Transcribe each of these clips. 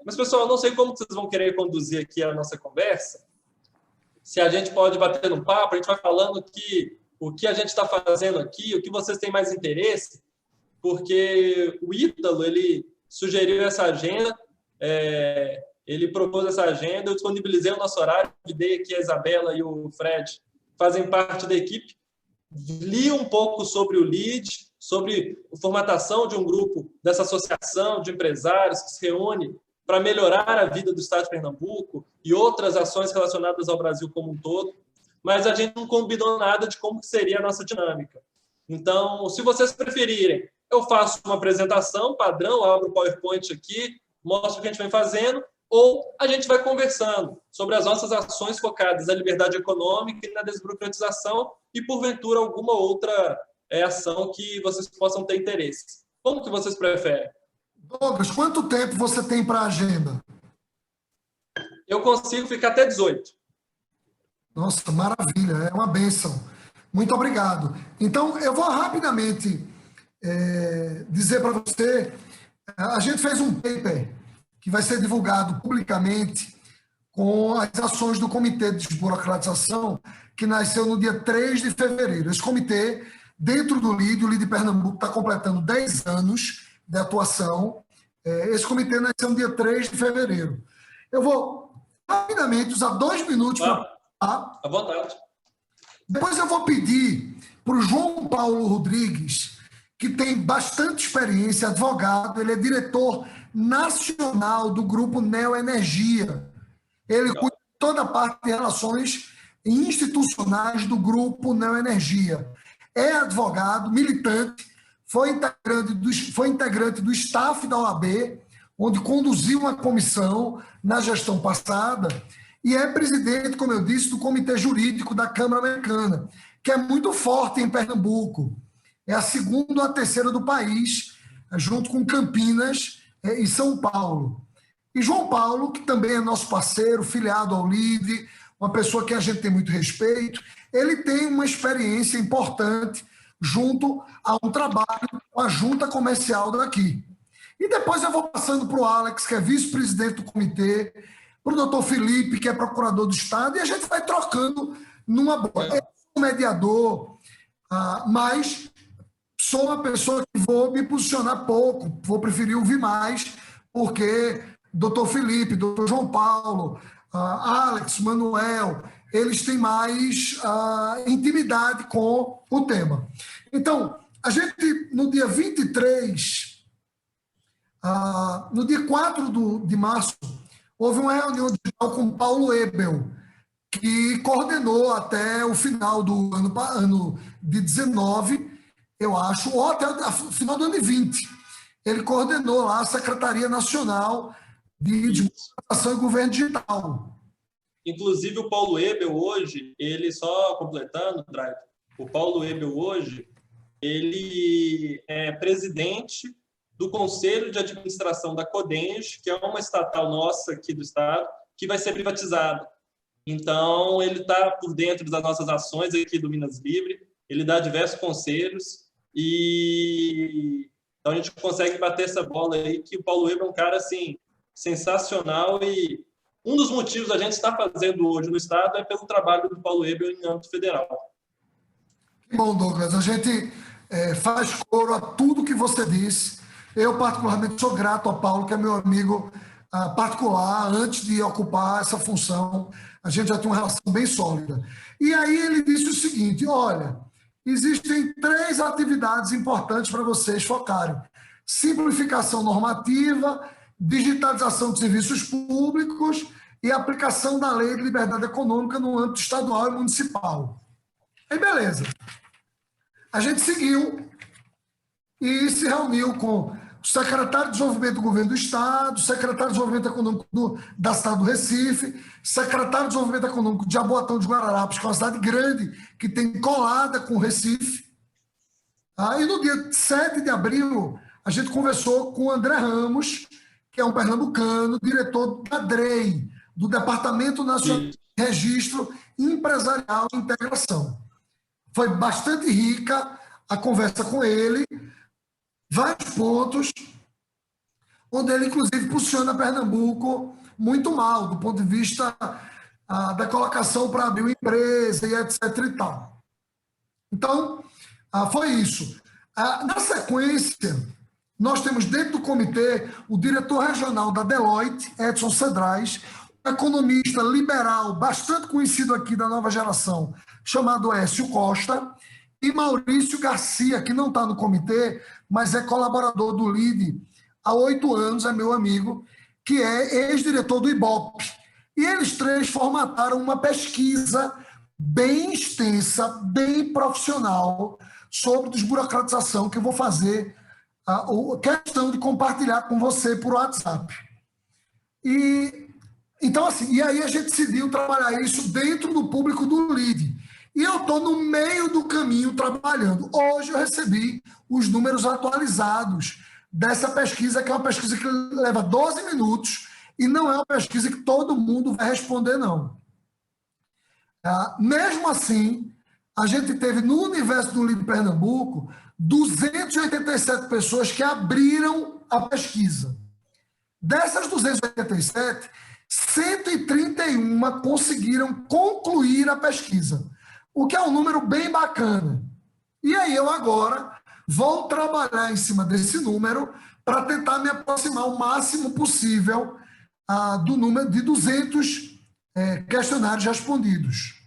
Mas, pessoal, eu não sei como vocês vão querer conduzir aqui a nossa conversa. Se a gente pode bater um papo, a gente vai falando o que a gente está fazendo aqui, o que vocês têm mais interesse, porque o Ítalo, ele sugeriu essa agenda, ele propôs essa agenda, eu disponibilizei o nosso horário, convidei aqui a Isabela e o Fred, fazem parte da equipe, li um pouco sobre o LEAD, sobre a formatação de um grupo dessa associação de empresários que se reúne para melhorar a vida do Estado de Pernambuco e outras ações relacionadas ao Brasil como um todo, mas a gente não combinou nada de como seria a nossa dinâmica. Então, se vocês preferirem, eu faço uma apresentação padrão, abro o PowerPoint aqui, mostro o que a gente vem fazendo, ou a gente vai conversando sobre as nossas ações focadas na liberdade econômica e na desburocratização e, porventura, alguma outra ação que vocês possam ter interesse. Como que vocês preferem? Douglas, quanto tempo você tem para a agenda? Eu consigo ficar até 18. Nossa, maravilha, é uma bênção. Muito obrigado. Então, eu vou rapidamente dizer para você, a gente fez um paper que vai ser divulgado publicamente com as ações do Comitê de Desburocratização, que nasceu no dia 3 de fevereiro. Esse comitê, dentro do LEAD, o LEAD Pernambuco está completando 10 anos de atuação. Esse comitê nasceu no dia 3 de fevereiro. Eu vou rapidamente usar 2 minutos para... À vontade. Depois eu vou pedir para o João Paulo Rodrigues, que tem bastante experiência, advogado, ele é diretor nacional do Grupo Neoenergia. Ele cuida de toda a parte de relações institucionais do Grupo Neoenergia. É advogado, militante, foi integrante do staff da OAB, onde conduziu uma comissão na gestão passada, e é presidente, como eu disse, do Comitê Jurídico da Câmara Americana, que é muito forte em Pernambuco. É a segunda ou a terceira do país, junto com Campinas e São Paulo. E João Paulo, que também é nosso parceiro, filiado ao LEAD, uma pessoa que a gente tem muito respeito, ele tem uma experiência importante junto a um trabalho com a junta comercial daqui. E depois eu vou passando para o Alex, que é vice-presidente do comitê, para o doutor Felipe, que é procurador do Estado, e a gente vai trocando numa boa. Eu sou um mediador, mas sou uma pessoa que vou me posicionar pouco, vou preferir ouvir mais, porque doutor Felipe, doutor João Paulo, Alex, Manuel, eles têm mais intimidade com o tema. Então, a gente, no dia 23, no dia 4 de março, houve uma reunião digital com Paulo Ebel, que coordenou até o final do ano de 19, eu acho, ou até o final do ano de 20. Ele coordenou lá a Secretaria Nacional de Administração e Governo Digital. Inclusive, o Paulo Ebel hoje, ele só completando, Drive, o Paulo Ebel hoje, ele é presidente do Conselho de Administração da Codenge, que é uma estatal nossa aqui do Estado, que vai ser privatizada. Então, ele está por dentro das nossas ações aqui do Minas Livre, ele dá diversos conselhos, e então a gente consegue bater essa bola aí, que o Paulo Ebel é um cara, assim, sensacional, e um dos motivos da gente estar fazendo hoje no Estado é pelo trabalho do Paulo Ebel em âmbito federal. Que bom, Douglas. A gente faz coro a tudo que você disse. Eu, particularmente, sou grato ao Paulo, que é meu amigo particular. Antes de ocupar essa função, a gente já tinha uma relação bem sólida. E aí ele disse o seguinte: olha, existem 3 atividades importantes para vocês focarem: simplificação normativa, digitalização de serviços públicos e aplicação da Lei de Liberdade Econômica no âmbito estadual e municipal. Aí, beleza. A gente seguiu e se reuniu com o secretário de Desenvolvimento do Governo do Estado, o secretário de Desenvolvimento Econômico da cidade do Recife, secretário de Desenvolvimento Econômico de Jaboatão de Guararapes, que é uma cidade grande, que tem colada com o Recife. E no dia 7 de abril, a gente conversou com o André Ramos, que é um pernambucano, diretor da DREI, do Departamento Nacional de Registro Empresarial e Integração. Foi bastante rica a conversa com ele, vários pontos. onde ele, inclusive, posiciona Pernambuco muito mal, do ponto de vista da colocação para abrir uma empresa e etc. e tal. Então, foi isso. Na sequência, nós temos dentro do comitê o diretor regional da Deloitte, Edson Cedrais, um economista liberal bastante conhecido aqui da nova geração, chamado Écio Costa, e Maurício Garcia, que não está no comitê, mas é colaborador do LIDE há 8 anos, é meu amigo, que é ex-diretor do IBOP. E eles três formataram uma pesquisa bem extensa, bem profissional, sobre desburocratização, que eu vou fazer a questão de compartilhar com você por WhatsApp. Então, assim, e aí a gente decidiu trabalhar isso dentro do público do LIDE. E eu estou no meio do caminho trabalhando. Hoje eu recebi os números atualizados dessa pesquisa, que é uma pesquisa que leva 12 minutos e não é uma pesquisa que todo mundo vai responder, não. Mesmo assim, a gente teve no universo do LIDE Pernambuco 287 pessoas que abriram a pesquisa. Dessas 287, 131 conseguiram concluir a pesquisa, o que é um número bem bacana. E aí eu agora vou trabalhar em cima desse número para tentar me aproximar o máximo possível do número de 200 questionários respondidos.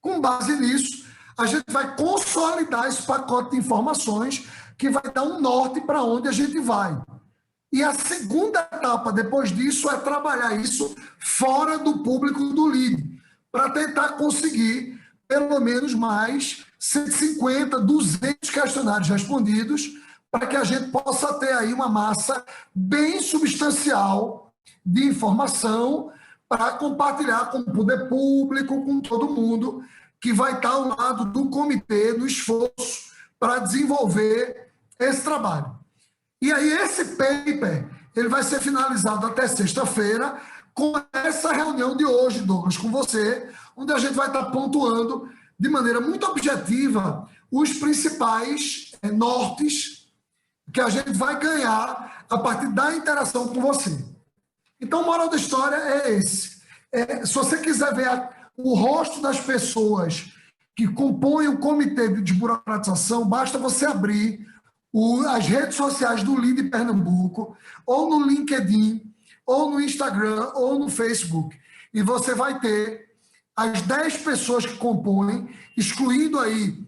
Com base nisso, a gente vai consolidar esse pacote de informações que vai dar um norte para onde a gente vai. E a segunda etapa, depois disso, é trabalhar isso fora do público do LIDE, para tentar conseguir pelo menos mais 150, 200 questionários respondidos, para que a gente possa ter aí uma massa bem substancial de informação para compartilhar com o poder público, com todo mundo, que vai estar ao lado do comitê, no esforço para desenvolver esse trabalho. E aí esse paper ele vai ser finalizado até sexta-feira, com essa reunião de hoje, Douglas, com você, onde a gente vai estar pontuando de maneira muito objetiva os principais nortes que a gente vai ganhar a partir da interação com você. Então, a moral da história é esse. Se você quiser ver o rosto das pessoas que compõem o comitê de desburocratização, basta você abrir as redes sociais do LIDE Pernambuco, ou no LinkedIn, ou no Instagram, ou no Facebook. E você vai ter as 10 pessoas que compõem, excluindo aí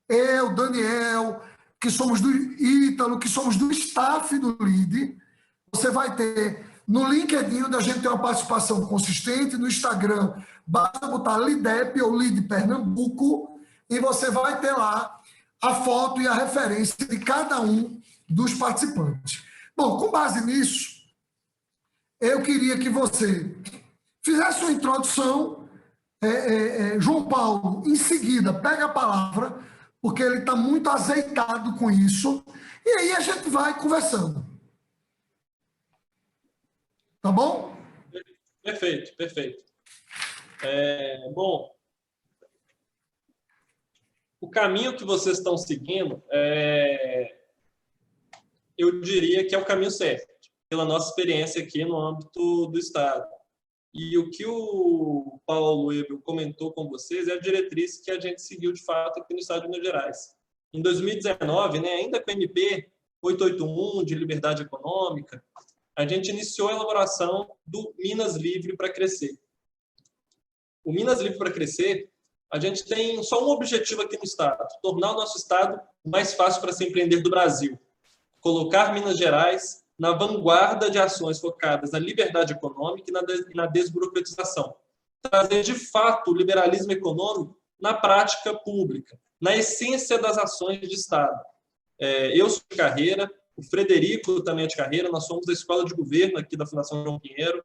eu, Daniel, que somos do Ítalo, que somos do staff do LIDE. Você vai ter no LinkedIn, onde a gente tem uma participação consistente, no Instagram, basta botar LIDEP ou LIDE Pernambuco, e você vai ter lá a foto e a referência de cada um dos participantes. Bom, com base nisso, eu queria que você fizesse uma introdução. João Paulo, em seguida, pega a palavra, porque ele está muito azeitado com isso, e aí a gente vai conversando. Tá bom? Perfeito, perfeito. Bom, o caminho que vocês estão seguindo, eu diria que é o caminho certo, pela nossa experiência aqui no âmbito do Estado. E o que o Paulo Ebel comentou com vocês é a diretriz que a gente seguiu, de fato, aqui no Estado de Minas Gerais. Em 2019, ainda com o MP 881, de liberdade econômica, a gente iniciou a elaboração do Minas Livre para Crescer. O Minas Livre para Crescer, a gente tem só um objetivo aqui no Estado: tornar o nosso Estado mais fácil para se empreender do Brasil. Colocar Minas Gerais na vanguarda de ações focadas na liberdade econômica e na desburocratização. Trazer, de fato, o liberalismo econômico na prática pública, na essência das ações de Estado. Eu sou de carreira, o Frederico também é de carreira, nós somos da Escola de Governo aqui da Fundação João Pinheiro,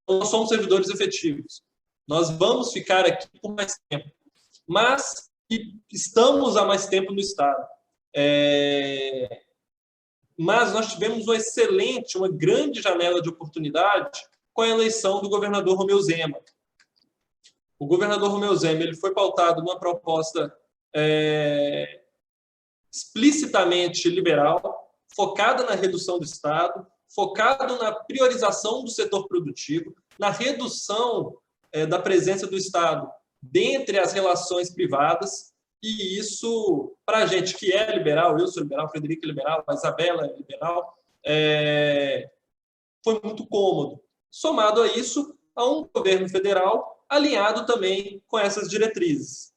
nós somos servidores efetivos. Nós vamos ficar aqui por mais tempo, mas estamos há mais tempo no Estado. Mas nós tivemos uma grande janela de oportunidade com a eleição do governador Romeu Zema. O governador Romeu Zema ele foi pautado numa proposta explicitamente liberal, focada na redução do Estado, focado na priorização do setor produtivo, na redução da presença do Estado dentre as relações privadas, e isso, para a gente que é liberal, eu sou liberal, Frederico é liberal, a Isabela é liberal, foi muito cômodo. Somado a isso, a um governo federal alinhado também com essas diretrizes.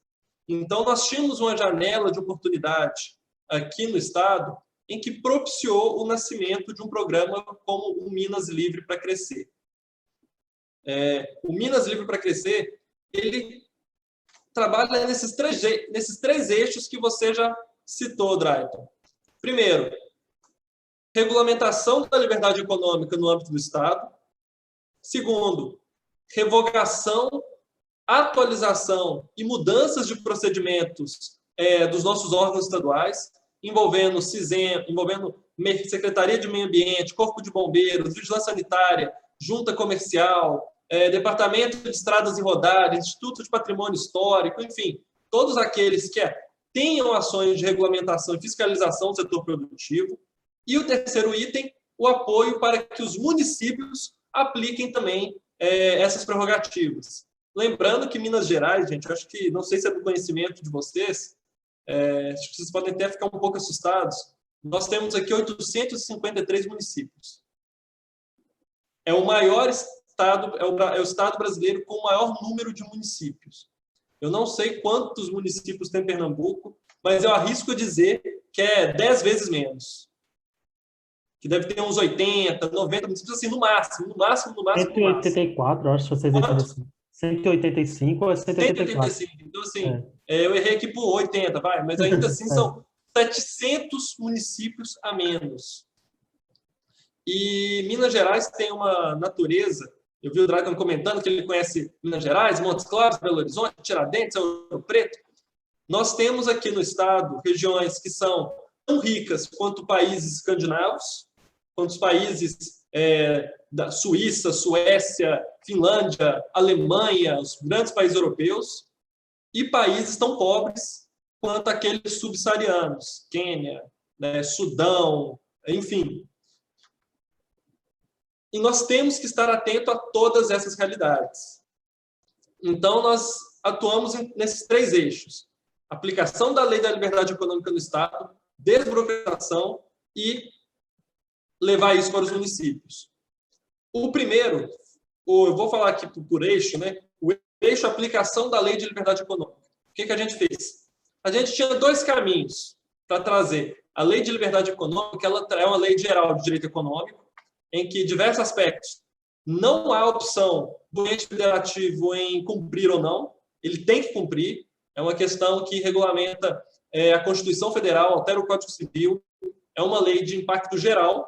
Então, nós tínhamos uma janela de oportunidade aqui no Estado em que propiciou o nascimento de um programa como o Minas Livre para Crescer. O Minas Livre para Crescer, ele trabalha nesses três eixos que você já citou, Drayton. Primeiro, regulamentação da liberdade econômica no âmbito do Estado. Segundo, revogação, atualização e mudanças de procedimentos dos nossos órgãos estaduais, envolvendo CISEM, envolvendo Secretaria de Meio Ambiente, Corpo de Bombeiros, Vigilância Sanitária, Junta Comercial, Departamento de Estradas e Rodagens, Instituto de Patrimônio Histórico, enfim, todos aqueles que tenham ações de regulamentação e fiscalização do setor produtivo. E o terceiro item, o apoio para que os municípios apliquem também essas prerrogativas. Lembrando que Minas Gerais, gente, eu acho que, não sei se é do conhecimento de vocês, acho que vocês podem até ficar um pouco assustados, nós temos aqui 853 municípios. É o maior estado, é o estado brasileiro com o maior número de municípios. Eu não sei quantos municípios tem Pernambuco, mas eu arrisco dizer que é 10 vezes menos. Que deve ter uns 80, 90 municípios, assim, no máximo. 184, acho que vocês entenderam assim. 185 ou 184? 185. Então, assim, eu errei aqui por 80, vai, mas ainda assim são 700 municípios a menos. E Minas Gerais tem uma natureza, eu vi o Drayton comentando que ele conhece Minas Gerais, Montes Claros, Belo Horizonte, Tiradentes, Ouro Preto. Nós temos aqui no estado regiões que são tão ricas quanto países escandinavos, quanto os países da Suíça, Suécia, Finlândia, Alemanha, os grandes países europeus, e países tão pobres quanto aqueles subsaarianos, Quênia, Sudão, enfim. E nós temos que estar atento a todas essas realidades. Então, nós atuamos nesses três eixos: aplicação da Lei da Liberdade Econômica no Estado, desburocratização e levar isso para os municípios. O primeiro, eu vou falar aqui por eixo, o eixo aplicação da Lei de Liberdade Econômica. O que a gente fez? A gente tinha dois caminhos para trazer. A Lei de Liberdade Econômica, ela é uma lei geral de direito econômico, em que diversos aspectos não há opção do ente federativo em cumprir ou não, ele tem que cumprir, é uma questão que regulamenta a Constituição Federal, altera o Código Civil, é uma lei de impacto geral,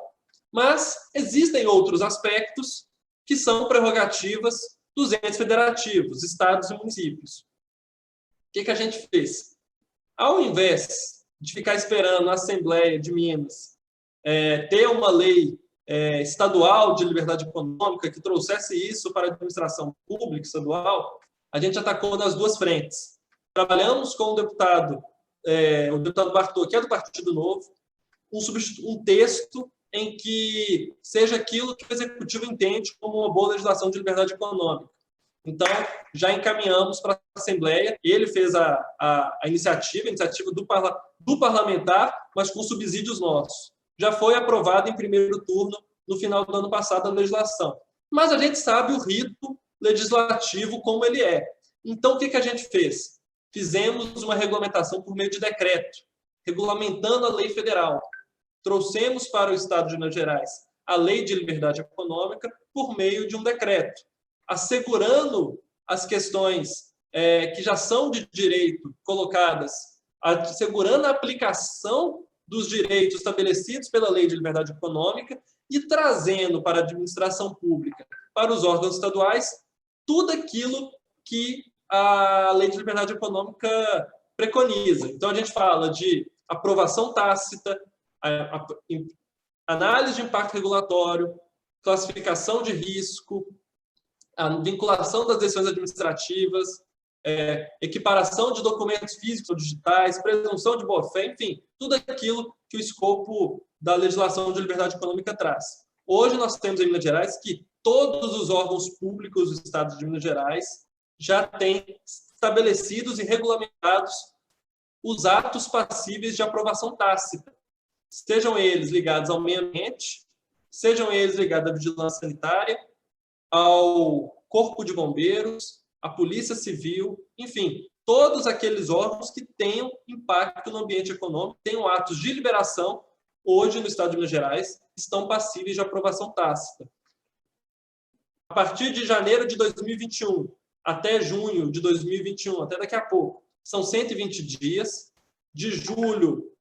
mas existem outros aspectos que são prerrogativas dos entes federativos, estados e municípios. O que a gente fez? Ao invés de ficar esperando a Assembleia de Minas ter uma lei estadual de liberdade econômica que trouxesse isso para a administração pública estadual, a gente atacou nas duas frentes. Trabalhamos com o deputado Bartô, que é do Partido Novo, um texto em que seja aquilo que o Executivo entende como uma boa legislação de liberdade econômica. Então, já encaminhamos para a Assembleia, ele fez a iniciativa do parlamentar, mas com subsídios nossos. Já foi aprovado em primeiro turno no final do ano passado a legislação. Mas a gente sabe o rito legislativo como ele é. Então, o que a gente fez? Fizemos uma regulamentação por meio de decreto, regulamentando a lei federal. Trouxemos para o Estado de Minas Gerais a Lei de Liberdade Econômica por meio de um decreto, assegurando as questões que já são de direito colocadas, assegurando a aplicação dos direitos estabelecidos pela Lei de Liberdade Econômica e trazendo para a administração pública, para os órgãos estaduais, tudo aquilo que a Lei de Liberdade Econômica preconiza. Então, a gente fala de aprovação tácita, análise de impacto regulatório, classificação de risco, a vinculação das decisões administrativas, equiparação de documentos físicos ou digitais, presunção de boa-fé, enfim, tudo aquilo que o escopo da legislação de liberdade econômica traz. Hoje nós temos em Minas Gerais que todos os órgãos públicos do Estado de Minas Gerais já têm estabelecidos e regulamentados os atos passíveis de aprovação tácita, sejam eles ligados ao meio ambiente, sejam eles ligados à vigilância sanitária, ao Corpo de Bombeiros, à Polícia Civil, enfim, todos aqueles órgãos que tenham impacto no ambiente econômico, tenham atos de liberação, hoje no Estado de Minas Gerais, estão passíveis de aprovação tácita. A partir de janeiro de 2021 até junho de 2021, até daqui a pouco, são 120 dias, de julho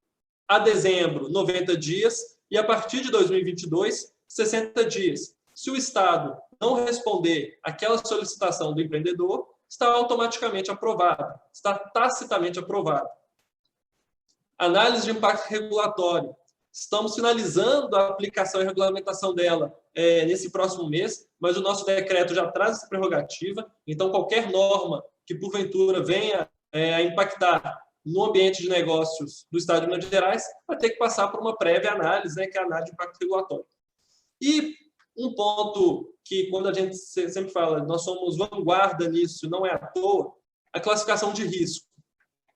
a dezembro, 90 dias, e a partir de 2022, 60 dias. Se o Estado não responder àquela solicitação do empreendedor, está automaticamente aprovado, está tacitamente aprovado. Análise de impacto regulatório. Estamos finalizando a aplicação e regulamentação dela nesse próximo mês, mas o nosso decreto já traz essa prerrogativa, então qualquer norma que porventura venha a impactar no ambiente de negócios do Estado de Minas Gerais, vai ter que passar por uma prévia análise, que é a análise de impacto regulatório. E um ponto que, quando a gente sempre fala, nós somos vanguarda nisso, não é à toa, a classificação de risco.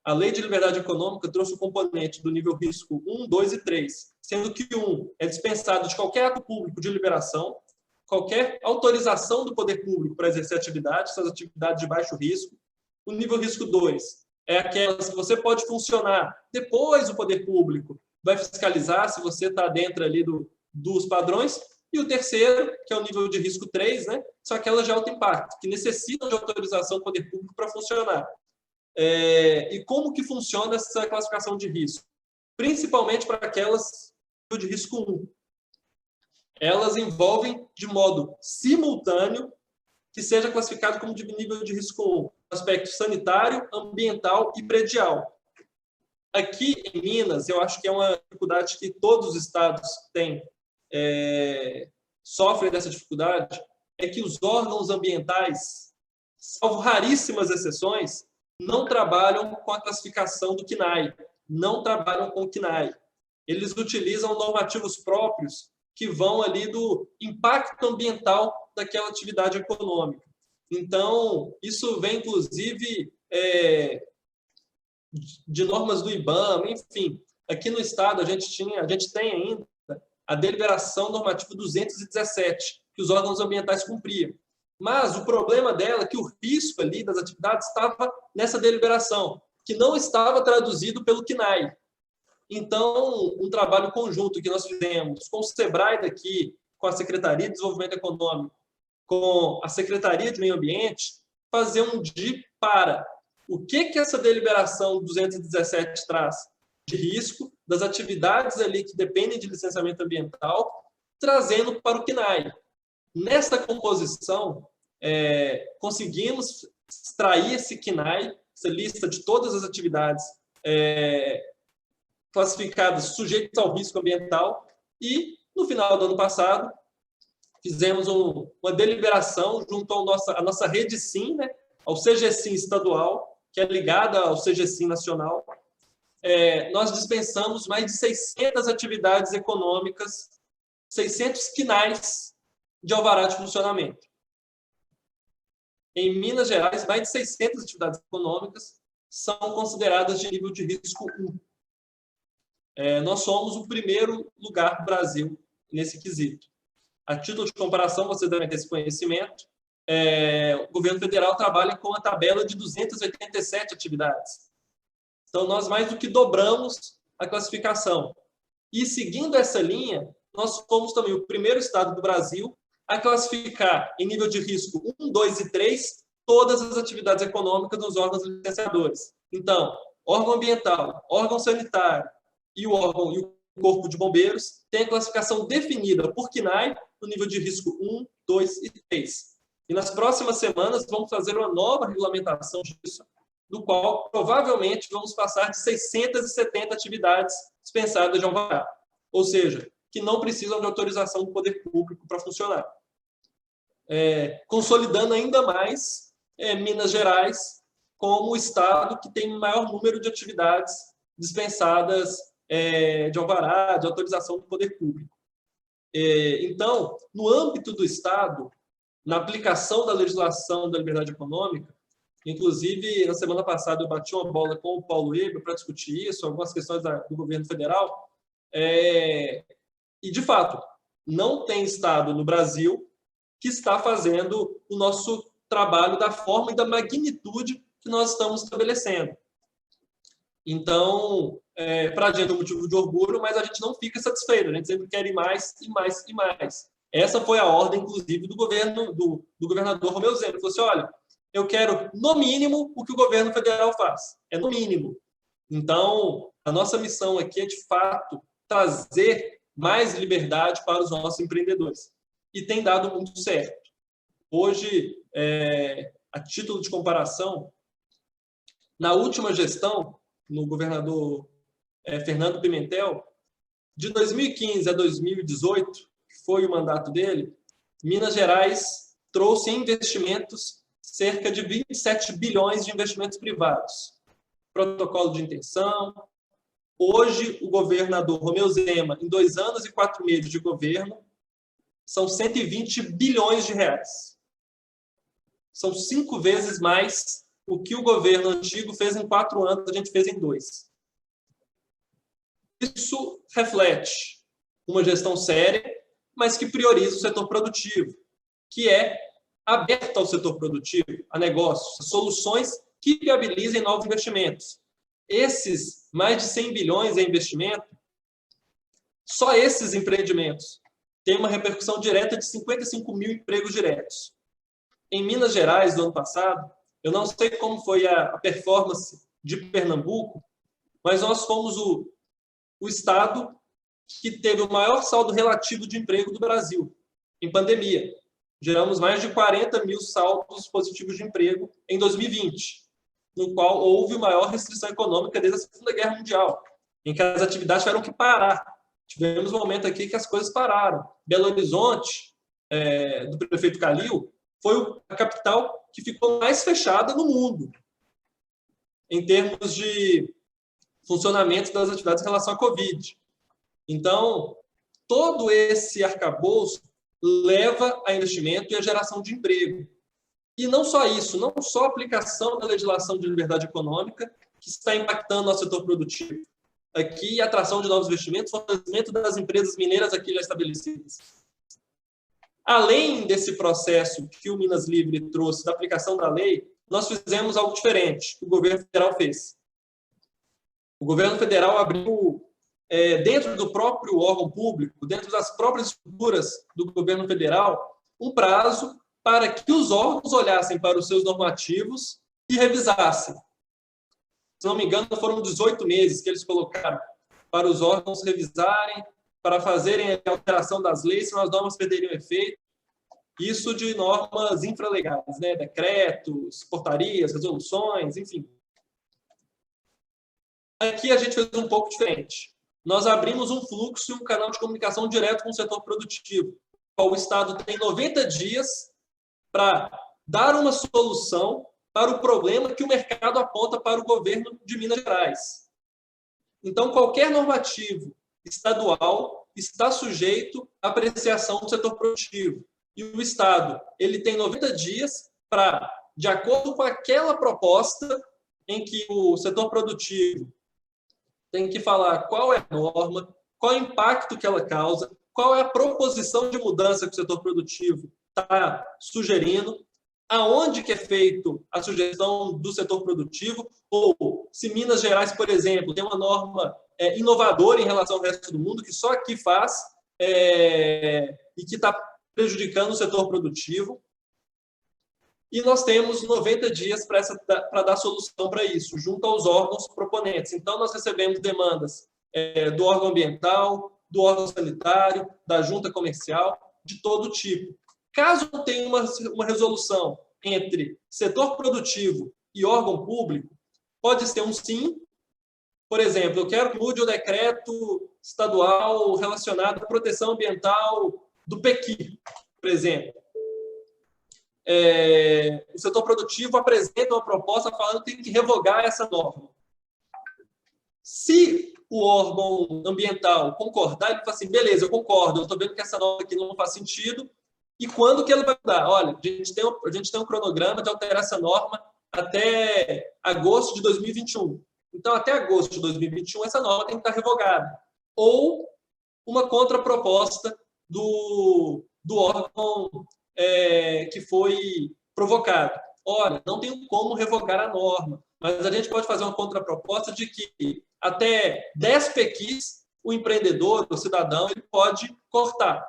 A Lei de Liberdade Econômica trouxe o componente do nível risco 1, 2 e 3, sendo que o 1 é dispensado de qualquer ato público de liberação, qualquer autorização do poder público para exercer atividade, essas atividades de baixo risco. O nível risco 2 é aquelas que você pode funcionar, depois o poder público vai fiscalizar se você está dentro ali dos padrões. E o terceiro, que é o nível de risco 3, são aquelas de alto impacto, que necessitam de autorização do poder público para funcionar. E como que funciona essa classificação de risco? Principalmente para aquelas de risco 1. Elas envolvem de modo simultâneo que seja classificado como de nível de risco 1, aspecto sanitário, ambiental e predial. Aqui em Minas, eu acho que é uma dificuldade que todos os estados têm, sofrem dessa dificuldade, é que os órgãos ambientais, salvo raríssimas exceções, não trabalham com a classificação do CNAE, não trabalham com o CNAE. Eles utilizam normativos próprios que vão ali do impacto ambiental daquela atividade econômica. Então, isso vem, inclusive, de normas do IBAMA, enfim. Aqui no Estado, a gente tem ainda a deliberação normativa 217, que os órgãos ambientais cumpriam. Mas o problema dela é que o risco ali das atividades estava nessa deliberação, que não estava traduzido pelo CNAE. Então, um trabalho conjunto que nós fizemos com o SEBRAE daqui, com a Secretaria de Desenvolvimento Econômico, com a Secretaria de Meio Ambiente, fazer um DIP para o que essa deliberação 217 traz de risco das atividades ali que dependem de licenciamento ambiental, trazendo para o CNAE. Nessa composição, conseguimos extrair esse CNAE, essa lista de todas as atividades classificadas sujeitas ao risco ambiental, e, no final do ano passado, fizemos uma deliberação junto à nossa rede SIM, ao CGSIM estadual, que é ligada ao CGSIM nacional. Nós dispensamos mais de 600 atividades econômicas, 600 CNAEs de alvará de funcionamento. Em Minas Gerais, mais de 600 atividades econômicas são consideradas de nível de risco 1. Nós somos o primeiro lugar do Brasil nesse quesito. A título de comparação, vocês devem ter esse conhecimento, o governo federal trabalha com a tabela de 287 atividades. Então, nós mais do que dobramos a classificação. E, seguindo essa linha, nós fomos também o primeiro estado do Brasil a classificar em nível de risco 1, 2 e 3 todas as atividades econômicas dos órgãos licenciadores. Então, órgão ambiental, órgão sanitário e o Corpo de Bombeiros têm a classificação definida por CNAE no nível de risco 1, 2 e 3. E nas próximas semanas vamos fazer uma nova regulamentação disso, do qual provavelmente vamos passar de 670 atividades dispensadas de alvará, ou seja, que não precisam de autorização do poder público para funcionar. Consolidando ainda mais Minas Gerais como o estado que tem o maior número de atividades dispensadas de alvará, de autorização do poder público. Então, no âmbito do estado, na aplicação da legislação da liberdade econômica, inclusive, na semana passada eu bati uma bola com o Paulo Weber para discutir isso, algumas questões do governo federal, e, de fato, não tem estado no Brasil que está fazendo o nosso trabalho da forma e da magnitude que nós estamos estabelecendo. Então, para a gente é um motivo de orgulho, mas a gente não fica satisfeito, a gente sempre quer ir mais e mais e mais. Essa foi a ordem, inclusive, do governador Romeu Zema. Ele falou assim, olha, eu quero, no mínimo, o que o governo federal faz. É no mínimo. Então, a nossa missão aqui é, de fato, trazer mais liberdade para os nossos empreendedores. E tem dado muito certo. Hoje, a título de comparação, na última gestão, no governador Fernando Pimentel, de 2015 a 2018, que foi o mandato dele, Minas Gerais trouxe em investimentos cerca de 27 bilhões de investimentos privados. Protocolo de intenção. Hoje, o governador Romeu Zema, em 2 anos e 4 meses de governo, são 120 bilhões de reais. São 5 vezes mais o que o governo antigo fez em 4 anos, a gente fez em 2. Isso reflete uma gestão séria, mas que prioriza o setor produtivo, que é aberto ao setor produtivo, a negócios, a soluções que viabilizem novos investimentos. Esses mais de 100 bilhões em investimento, só esses empreendimentos têm uma repercussão direta de 55 mil empregos diretos. Em Minas Gerais, do ano passado, eu não sei como foi a performance de Pernambuco, mas nós fomos o estado que teve o maior saldo relativo de emprego do Brasil, em pandemia. Geramos mais de 40 mil saldos positivos de emprego em 2020, no qual houve maior restrição econômica desde a Segunda Guerra Mundial, em que as atividades tiveram que parar. Tivemos um momento aqui que as coisas pararam. Belo Horizonte, do prefeito Calil, foi a capital que ficou mais fechada no mundo, em termos de funcionamento das atividades em relação à Covid. Então, todo esse arcabouço leva a investimento e a geração de emprego. E não só isso, não só a aplicação da legislação de liberdade econômica, que está impactando nosso setor produtivo. Aqui, a atração de novos investimentos, fortalecimento das empresas mineiras aqui já estabelecidas. Além desse processo que o Minas Livre trouxe da aplicação da lei, nós fizemos algo diferente, que o governo federal fez. O governo federal abriu, dentro do próprio órgão público, dentro das próprias estruturas do governo federal, um prazo para que os órgãos olhassem para os seus normativos e revisassem. Se não me engano, foram 18 meses que eles colocaram para os órgãos revisarem, para fazerem a alteração das leis, senão as normas perderiam efeito. Isso de normas infralegais, né? Decretos, portarias, resoluções, enfim. Aqui a gente fez um pouco diferente. Nós abrimos um fluxo e um canal de comunicação direto com o setor produtivo. O Estado tem 90 dias para dar uma solução para o problema que o mercado aponta para o governo de Minas Gerais. Então, qualquer normativo estadual está sujeito à apreciação do setor produtivo. E o Estado ele tem 90 dias para, de acordo com aquela proposta em que o setor produtivo tem que falar qual é a norma, qual é o impacto que ela causa, qual é a proposição de mudança que o setor produtivo está sugerindo, aonde que é feito a sugestão do setor produtivo, ou se Minas Gerais, por exemplo, tem uma norma inovadora em relação ao resto do mundo, que só aqui faz e que está prejudicando o setor produtivo. E nós temos 90 dias para dar solução para isso, junto aos órgãos proponentes. Então, nós recebemos demandas do órgão ambiental, do órgão sanitário, da junta comercial, de todo tipo. Caso não tenha uma resolução entre setor produtivo e órgão público, pode ser um sim. Por exemplo, eu quero que mude o decreto estadual relacionado à proteção ambiental do Pequi, por exemplo. o setor produtivo apresenta uma proposta falando que tem que revogar essa norma. Se o órgão ambiental concordar, ele fala assim, beleza, eu concordo, eu estou vendo que essa norma aqui não faz sentido, e quando que ele vai mudar? Olha, a gente tem um cronograma de alterar essa norma até agosto de 2021. Então, até agosto de 2021, essa norma tem que estar revogada. Ou uma contraproposta do órgão que foi provocado. Olha, não tem como revogar a norma, mas a gente pode fazer uma contraproposta de que até 10 PQs o empreendedor, o cidadão, ele pode cortar.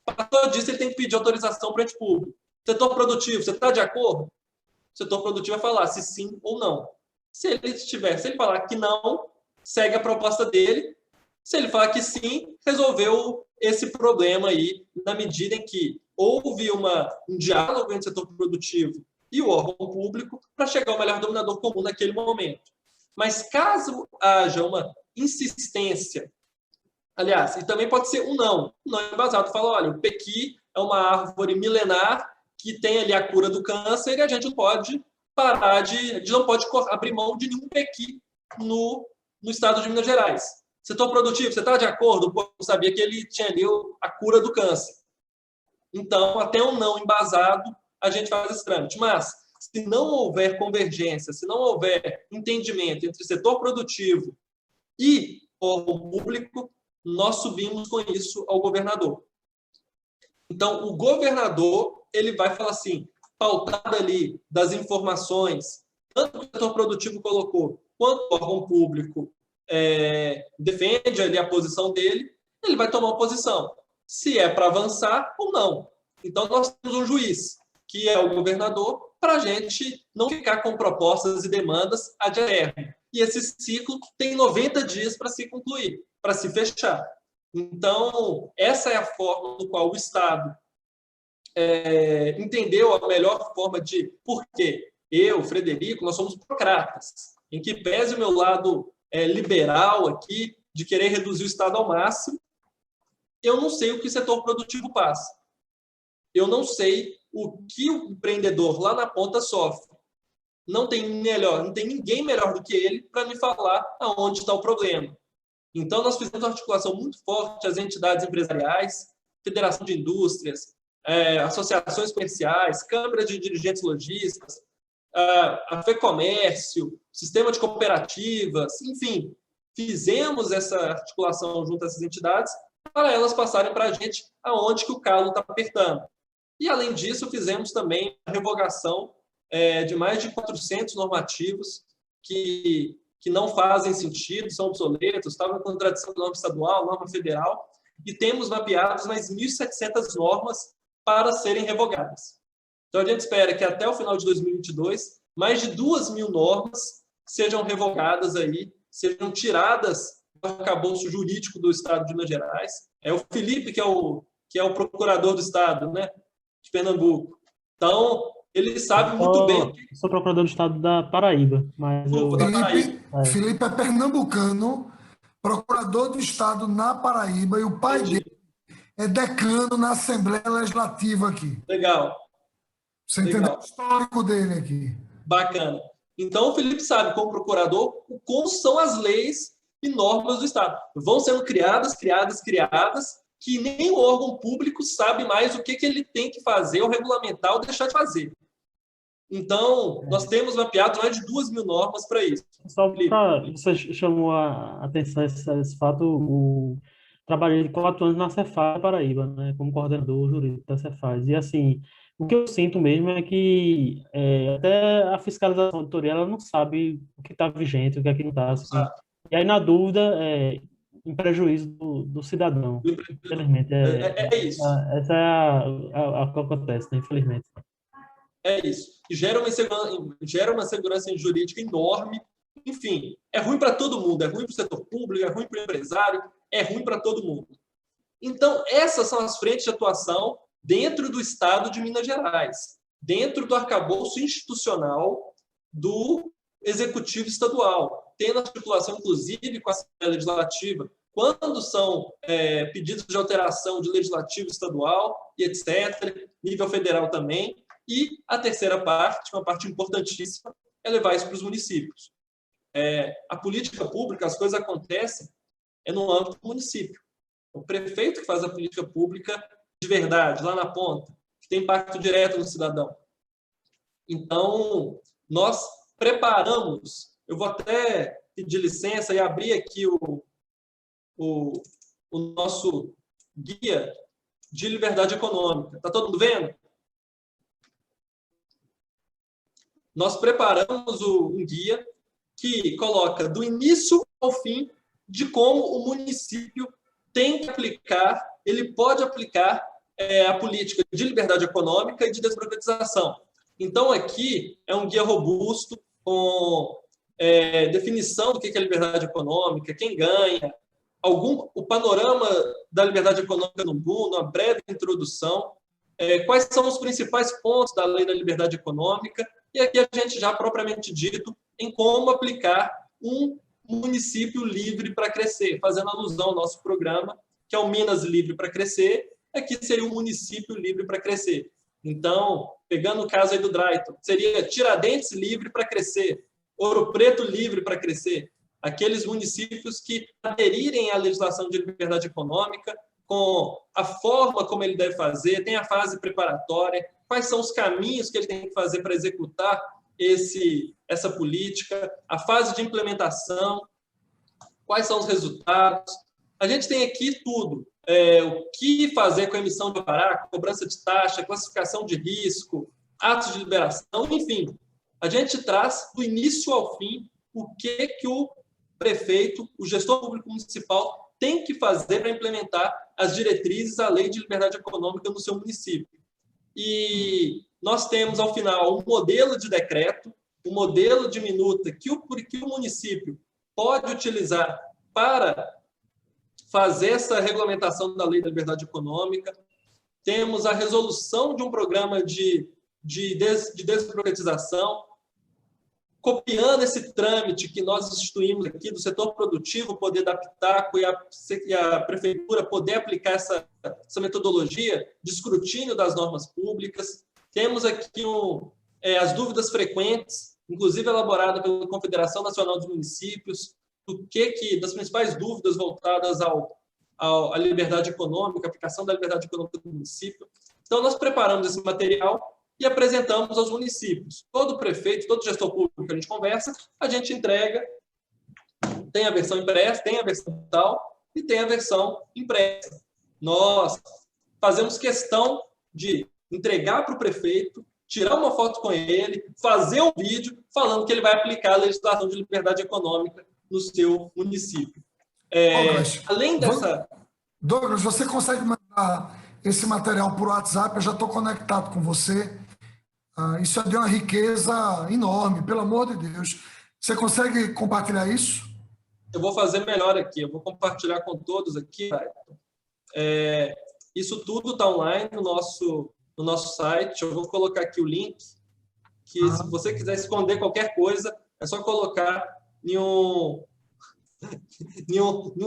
Passou disso, ele tem que pedir autorização para o ente público. Setor produtivo, você está de acordo? O setor produtivo vai falar se sim ou não. Se ele falar que não, segue a proposta dele. Se ele falar que sim, resolveu esse problema aí, na medida em que houve um diálogo entre o setor produtivo e o órgão público para chegar ao melhor denominador comum naquele momento. Mas caso haja uma insistência, aliás, e também pode ser um não embasado, fala, olha, o pequi é uma árvore milenar que tem ali a cura do câncer e a gente não pode parar não pode abrir mão de nenhum pequi no estado de Minas Gerais. Setor produtivo, você está de acordo? Pô, eu sabia que ele tinha ali a cura do câncer. Então, até um não embasado, a gente faz esse trâmite. Mas, se não houver convergência, se não houver entendimento entre setor produtivo e órgão público, nós subimos com isso ao governador. Então, o governador, ele vai falar assim, pautado ali das informações, tanto que o setor produtivo colocou, quanto o órgão público defende ali a posição dele, ele vai tomar uma posição, se é para avançar ou não. Então, nós temos um juiz, que é o governador, para a gente não ficar com propostas e demandas ad eterno. E esse ciclo tem 90 dias para se concluir, para se fechar. Então, essa é a forma no qual o Estado entendeu a melhor forma de... Porque eu, Frederico, nós somos burocratas, em que pese o meu lado liberal aqui, de querer reduzir o Estado ao máximo, eu não sei o que o setor produtivo passa. Eu não sei o que o empreendedor lá na ponta sofre. Não tem ninguém melhor do que ele para me falar aonde está o problema. Então, nós fizemos uma articulação muito forte às entidades empresariais, Federação de Indústrias, associações comerciais, câmaras de dirigentes lojistas, a FEComércio, sistema de cooperativas, enfim, fizemos essa articulação junto a essas entidades para elas passarem para a gente aonde que o calo está apertando. E, além disso, fizemos também a revogação de mais de 400 normativos que não fazem sentido, são obsoletos, estavam em contradição com norma estadual, norma federal, e temos mapeados mais 1.700 normas para serem revogadas. Então, a gente espera que até o final de 2022, mais de 2.000 normas sejam revogadas aí, sejam tiradas do arcabouço jurídico do Estado de Minas Gerais. É o Felipe que é o procurador do Estado, né, de Pernambuco. Então, ele sabe muito bem... Eu sou procurador do Estado da Paraíba, mas Felipe é pernambucano, procurador do Estado na Paraíba, e o pai dele é decano na Assembleia Legislativa aqui. Legal. Você entendeu o histórico dele aqui. Bacana. Então, o Felipe sabe, como procurador, como são as leis e normas do Estado. Vão sendo criadas, que nem o órgão público sabe mais o que ele tem que fazer, ou regulamentar, ou deixar de fazer. Então, nós temos mapeado mais de 2.000 normas para isso. Só para você chamou a atenção esse fato, trabalhei de 4 anos na Cefaz Paraíba, né, como coordenador jurídico da Cefaz. E, assim, o que eu sinto mesmo é que até a fiscalização editorial ela não sabe o que está vigente, o que é que não está. Assim. E aí, na dúvida, em prejuízo do cidadão. Infelizmente. É isso. Essa é a que acontece, né, infelizmente. É isso. E gera uma insegurança jurídica enorme. Enfim, é ruim para todo mundo. É ruim para o setor público, é ruim para o empresário, é ruim para todo mundo. Então, essas são as frentes de atuação dentro do Estado de Minas Gerais, dentro do arcabouço institucional do Executivo Estadual, tendo articulação, inclusive, com a Assembleia Legislativa, quando são pedidos de alteração de legislativo estadual e etc., nível federal também. E a terceira parte, uma parte importantíssima, é levar isso para os municípios. A política pública, as coisas acontecem no âmbito do município. O prefeito que faz a política pública de verdade, lá na ponta, que tem impacto direto no cidadão. Então, nós preparamos, eu vou até pedir licença e abrir aqui o nosso guia de liberdade econômica. Está todo mundo vendo? Nós preparamos um guia que coloca do início ao fim de como o município tem que aplicar, ele pode aplicar a política de liberdade econômica e de desburocratização. Então, aqui é um guia robusto, com definição do que é liberdade econômica, quem ganha, o panorama da liberdade econômica no mundo, uma breve introdução, quais são os principais pontos da lei da liberdade econômica, e aqui a gente já propriamente dito em como aplicar um município livre para crescer, fazendo alusão ao nosso programa, que é o Minas Livre para Crescer, aqui seria o município livre para crescer. Então, pegando o caso aí do Drayton, seria Tiradentes livre para crescer, Ouro Preto livre para crescer, aqueles municípios que aderirem à legislação de liberdade econômica, com a forma como ele deve fazer, tem a fase preparatória, quais são os caminhos que ele tem que fazer para executar essa política, a fase de implementação, quais são os resultados. A gente tem aqui tudo. O que fazer com a emissão de alvará, cobrança de taxa, classificação de risco, atos de liberação, enfim. A gente traz do início ao fim o que o prefeito, o gestor público municipal tem que fazer para implementar as diretrizes da lei de liberdade econômica no seu município. E nós temos, ao final, um modelo de decreto, um modelo de minuta que o município pode utilizar para fazer essa regulamentação da lei da liberdade econômica. Temos a resolução de um programa de desburocratização, copiando esse trâmite que nós instituímos aqui do setor produtivo poder dar pitaco e a prefeitura poder aplicar essa metodologia de escrutínio das normas públicas. Temos aqui as dúvidas frequentes, inclusive elaborada pela Confederação Nacional dos Municípios, das principais dúvidas voltadas à liberdade econômica, aplicação da liberdade econômica do município. Então, nós preparamos esse material e apresentamos aos municípios. Todo prefeito, todo gestor público que a gente conversa, a gente entrega, tem a versão impressa, tem a versão digital e tem a versão impressa. Nós fazemos questão de entregar para o prefeito, tirar uma foto com ele, fazer um vídeo falando que ele vai aplicar a legislação de liberdade econômica no seu município. Além dessa... Douglas, você consegue mandar esse material por WhatsApp? Eu já estou conectado com você. Isso é de uma riqueza enorme, pelo amor de Deus. Você consegue compartilhar isso? Eu vou fazer melhor aqui, eu vou compartilhar com todos aqui. Isso tudo está online no nosso site. Eu vou colocar aqui o link, que se você quiser esconder qualquer coisa, é só colocar em um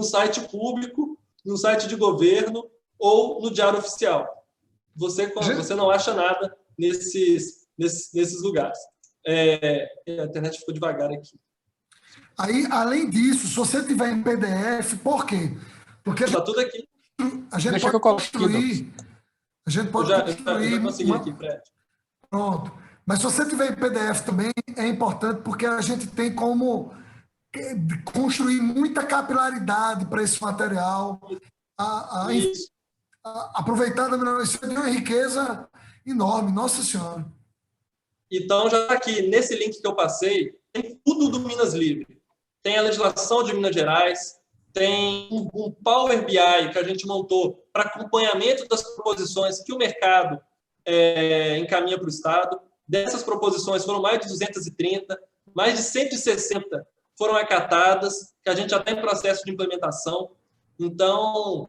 site público, em um site de governo ou no Diário Oficial. Você não acha nada nesses lugares. A internet ficou devagar aqui. Aí, além disso, se você tiver em PDF, por quê? Porque está tudo aqui. A gente pode construir. A gente pode construir. Eu já consegui aqui, Fred. Pronto. Mas se você tiver em PDF também, é importante, porque a gente tem como construir muita capilaridade para esse material. Aproveitar da isso é de uma riqueza enorme, Nossa Senhora. Então, já aqui, nesse link que eu passei, tem tudo do Minas Livre. Tem a legislação de Minas Gerais, tem um Power BI que a gente montou para acompanhamento das proposições que o mercado encaminha para o Estado. Dessas proposições foram mais de 230, mais de 160 foram acatadas, que a gente já está em processo de implementação. Então,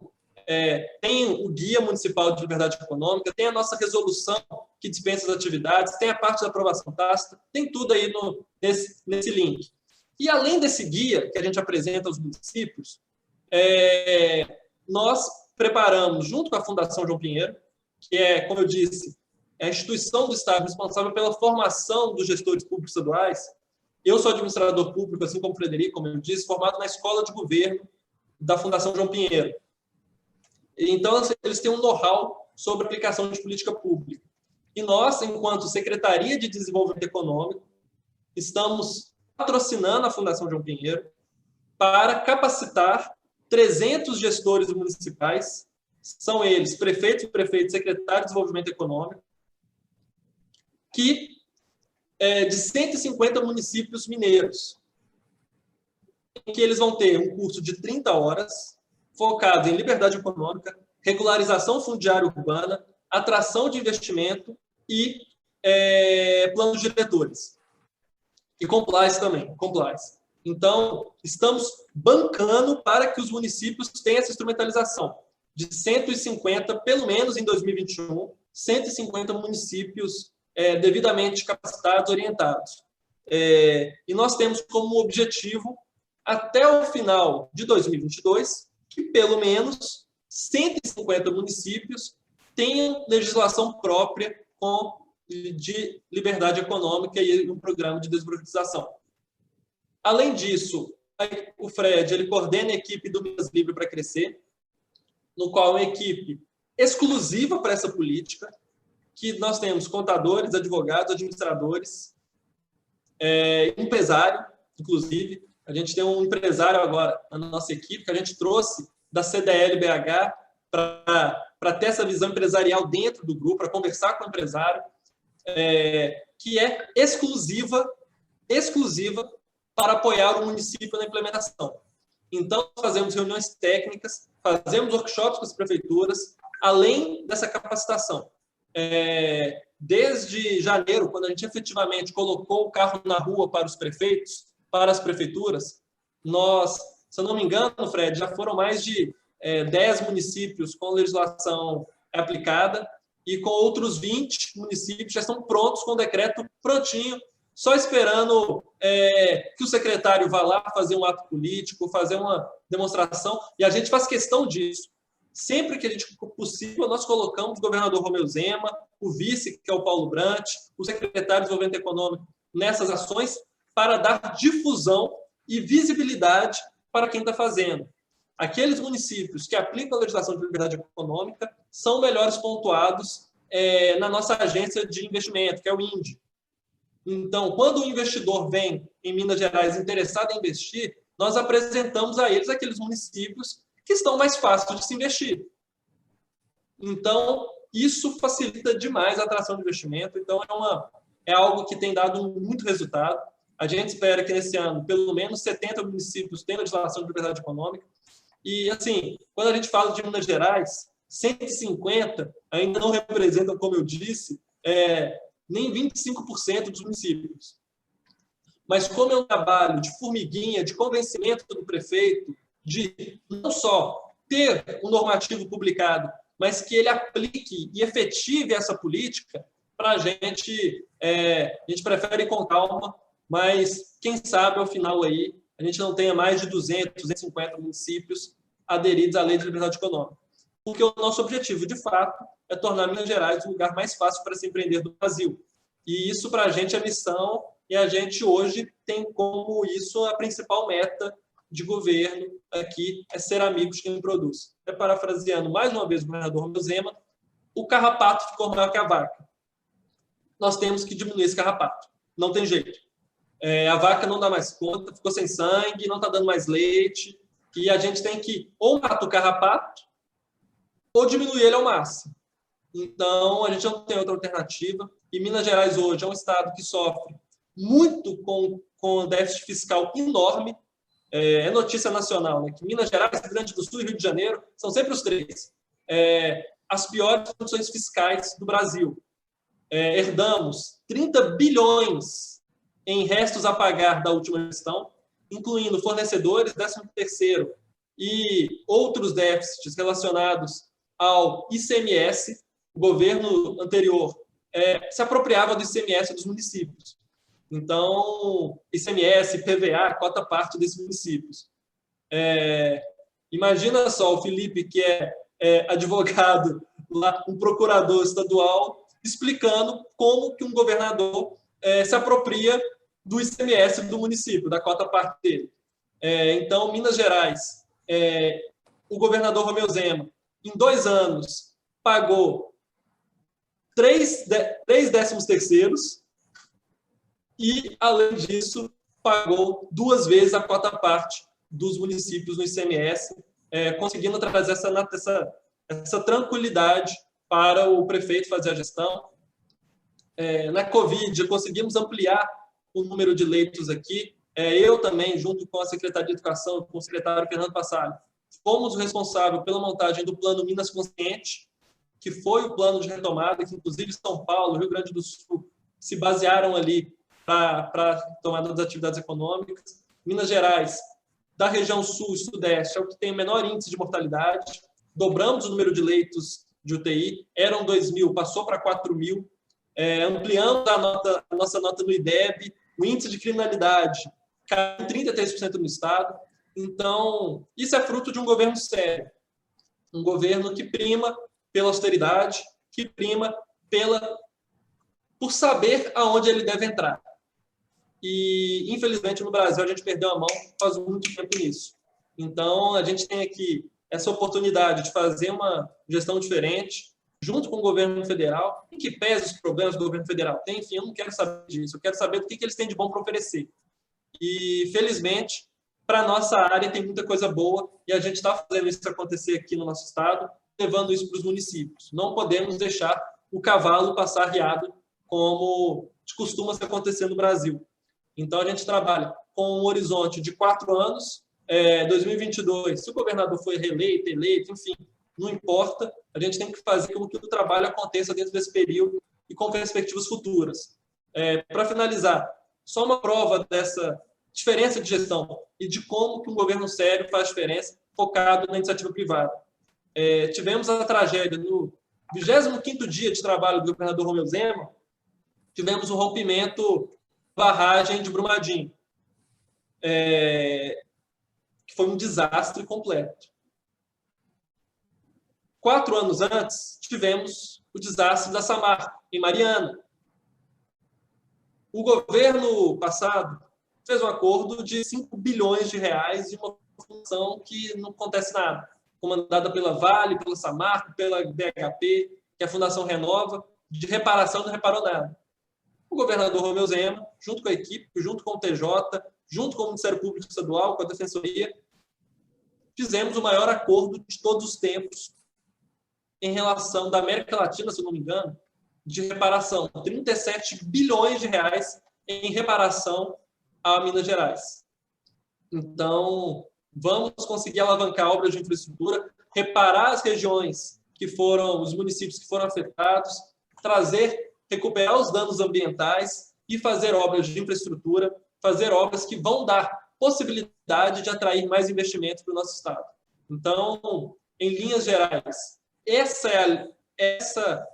tem o Guia Municipal de Liberdade Econômica, tem a nossa resolução que dispensa as atividades, tem a parte da aprovação tácita, tem tudo aí nesse link. E além desse guia que a gente apresenta aos municípios, nós preparamos, junto com a Fundação João Pinheiro, que é, como eu disse, é a instituição do Estado responsável pela formação dos gestores públicos estaduais. Eu sou administrador público, assim como o Frederico, como eu disse, formado na Escola de Governo da Fundação João Pinheiro. Então, eles têm um know-how sobre aplicação de política pública. E nós, enquanto Secretaria de Desenvolvimento Econômico, estamos patrocinando a Fundação João Pinheiro para capacitar 300 gestores municipais, são eles prefeitos, secretários de Desenvolvimento Econômico, de 150 municípios mineiros, em que eles vão ter um curso de 30 horas, focado em liberdade econômica, regularização fundiária urbana, atração de investimento e planos diretores. E compliance também, compliance. Então, estamos bancando para que os municípios tenham essa instrumentalização. De 150, pelo menos em 2021, 150 municípios devidamente capacitados, orientados. E nós temos como objetivo, até o final de 2022, que pelo menos 150 municípios tenham legislação própria de liberdade econômica e um programa de desburocratização. Além disso, o Fred ele coordena a equipe do Minas Livre para Crescer, no qual é uma equipe exclusiva para essa política, que nós temos contadores, advogados, administradores, empresário, inclusive. A gente tem um empresário agora na nossa equipe, que a gente trouxe da CDL-BH para ter essa visão empresarial dentro do grupo, para conversar com o empresário, que é exclusiva para apoiar o município na implementação. Então, fazemos reuniões técnicas, fazemos workshops com as prefeituras, além dessa capacitação. Desde janeiro, quando a gente efetivamente colocou o carro na rua para os prefeitos, para as prefeituras, nós, se eu não me engano, Fred, já foram mais de 10 municípios com legislação aplicada e com outros 20 municípios já estão prontos com o decreto prontinho, só esperando que o secretário vá lá fazer um ato político, fazer uma demonstração, e a gente faz questão disso. Sempre que a gente possível, nós colocamos o governador Romeu Zema, o vice, que é o Paulo Brant, o secretário de Desenvolvimento Econômico, nessas ações, para dar difusão e visibilidade para quem está fazendo. Aqueles municípios que aplicam a legislação de liberdade econômica são melhores pontuados na nossa agência de investimento, que é o INDE. Então, quando o investidor vem em Minas Gerais interessado em investir, nós apresentamos a eles aqueles municípios que estão mais fáceis de se investir. Então, isso facilita demais a atração de investimento. Então, é algo que tem dado muito resultado. A gente espera que nesse ano, pelo menos 70 municípios tenham legislação de liberdade econômica. E, assim, quando a gente fala de Minas Gerais, 150 ainda não representam, como eu disse, nem 25% dos municípios. Mas como é um trabalho de formiguinha, de convencimento do prefeito, de não só ter um normativo publicado, mas que ele aplique e efetive essa política, para a gente prefere ir com calma, mas quem sabe ao final aí a gente não tenha mais de 200, 250 municípios aderidos à Lei de Liberdade Econômica. Porque o nosso objetivo, de fato, é tornar Minas Gerais o lugar mais fácil para se empreender do Brasil. E isso, para a gente, é missão, e a gente hoje tem como isso a principal meta de governo aqui, é ser amigos de quem produz. Parafraseando mais uma vez o governador Romeu Zema, o carrapato ficou maior que a vaca. Nós temos que diminuir esse carrapato. Não tem jeito. A vaca não dá mais conta, ficou sem sangue, não está dando mais leite, e a gente tem que ou matar o carrapato ou diminuir ele ao máximo. Então, a gente não tem outra alternativa. E Minas Gerais hoje é um estado que sofre muito com déficit fiscal enorme. É notícia nacional, né? Que Minas Gerais, Rio Grande do Sul e Rio de Janeiro são sempre os três. As piores condições fiscais do Brasil. Herdamos 30 bilhões em restos a pagar da última gestão, incluindo fornecedores, 13º e outros déficits relacionados ao ICMS. O governo anterior se apropriava do ICMS dos municípios. Então, ICMS, PVA, cota parte desses municípios. Imagina só o Felipe, que é advogado, lá, um procurador estadual, explicando como que um governador se apropria do ICMS do município, da cota parte dele. Então, Minas Gerais, o governador Romeu Zema, em 2 anos, pagou 3 décimos-terceiros e, além disso, pagou 2 vezes a cota parte dos municípios no ICMS, conseguindo trazer essa tranquilidade para o prefeito fazer a gestão. Na Covid, conseguimos ampliar o número de leitos aqui. Eu também, junto com a Secretaria de Educação, com o secretário Fernando Passalho, fomos responsáveis pela montagem do Plano Minas Consciente, que foi o plano de retomada, que inclusive São Paulo, Rio Grande do Sul, se basearam ali para tomada das atividades econômicas. Minas Gerais, da região sul e sudeste, é o que tem o menor índice de mortalidade. Dobramos o número de leitos de UTI, eram 2.000, passou para 4.000. Ampliamos a nossa nota no IDEB, o índice de criminalidade caiu 33% no estado. Então, isso é fruto de um governo sério, um governo que prima pela austeridade, que prima por saber aonde ele deve entrar. E, infelizmente, no Brasil, a gente perdeu a mão faz muito tempo nisso. Então, a gente tem aqui essa oportunidade de fazer uma gestão diferente, junto com o governo federal, em que pese os problemas do governo federal tem, enfim, eu não quero saber disso, eu quero saber o que eles têm de bom para oferecer. E, felizmente, para a nossa área tem muita coisa boa e a gente está fazendo isso acontecer aqui no nosso estado, levando isso para os municípios. Não podemos deixar o cavalo passar riado, como costuma se acontecer no Brasil. Então, a gente trabalha com um horizonte de 4 anos, 2022, se o governador foi reeleito, eleito, enfim, não importa, a gente tem que fazer com que o trabalho aconteça dentro desse período e com perspectivas futuras. Para finalizar, só uma prova dessa diferença de gestão e de como que um governo sério faz diferença focado na iniciativa privada. Tivemos a tragédia no 25º dia de trabalho do governador Romeu Zema, tivemos o rompimento da barragem de Brumadinho, que foi um desastre completo. 4 anos antes, tivemos o desastre da Samarco, em Mariana. O governo passado fez um acordo de 5 bilhões de reais de uma função que não acontece nada, comandada pela Vale, pela Samarco, pela BHP, que é a Fundação Renova, de reparação não reparou nada. O governador Romeu Zema, junto com a equipe, junto com o TJ, junto com o Ministério Público Estadual, com a Defensoria, fizemos o maior acordo de todos os tempos em relação da América Latina, se eu não me engano, de reparação. 37 bilhões de reais em reparação a Minas Gerais. Então, vamos conseguir alavancar obras de infraestrutura, reparar as regiões que foram, os municípios que foram afetados, recuperar os danos ambientais e fazer obras de infraestrutura, fazer obras que vão dar possibilidade de atrair mais investimentos para o nosso estado. Então, em linhas gerais, essa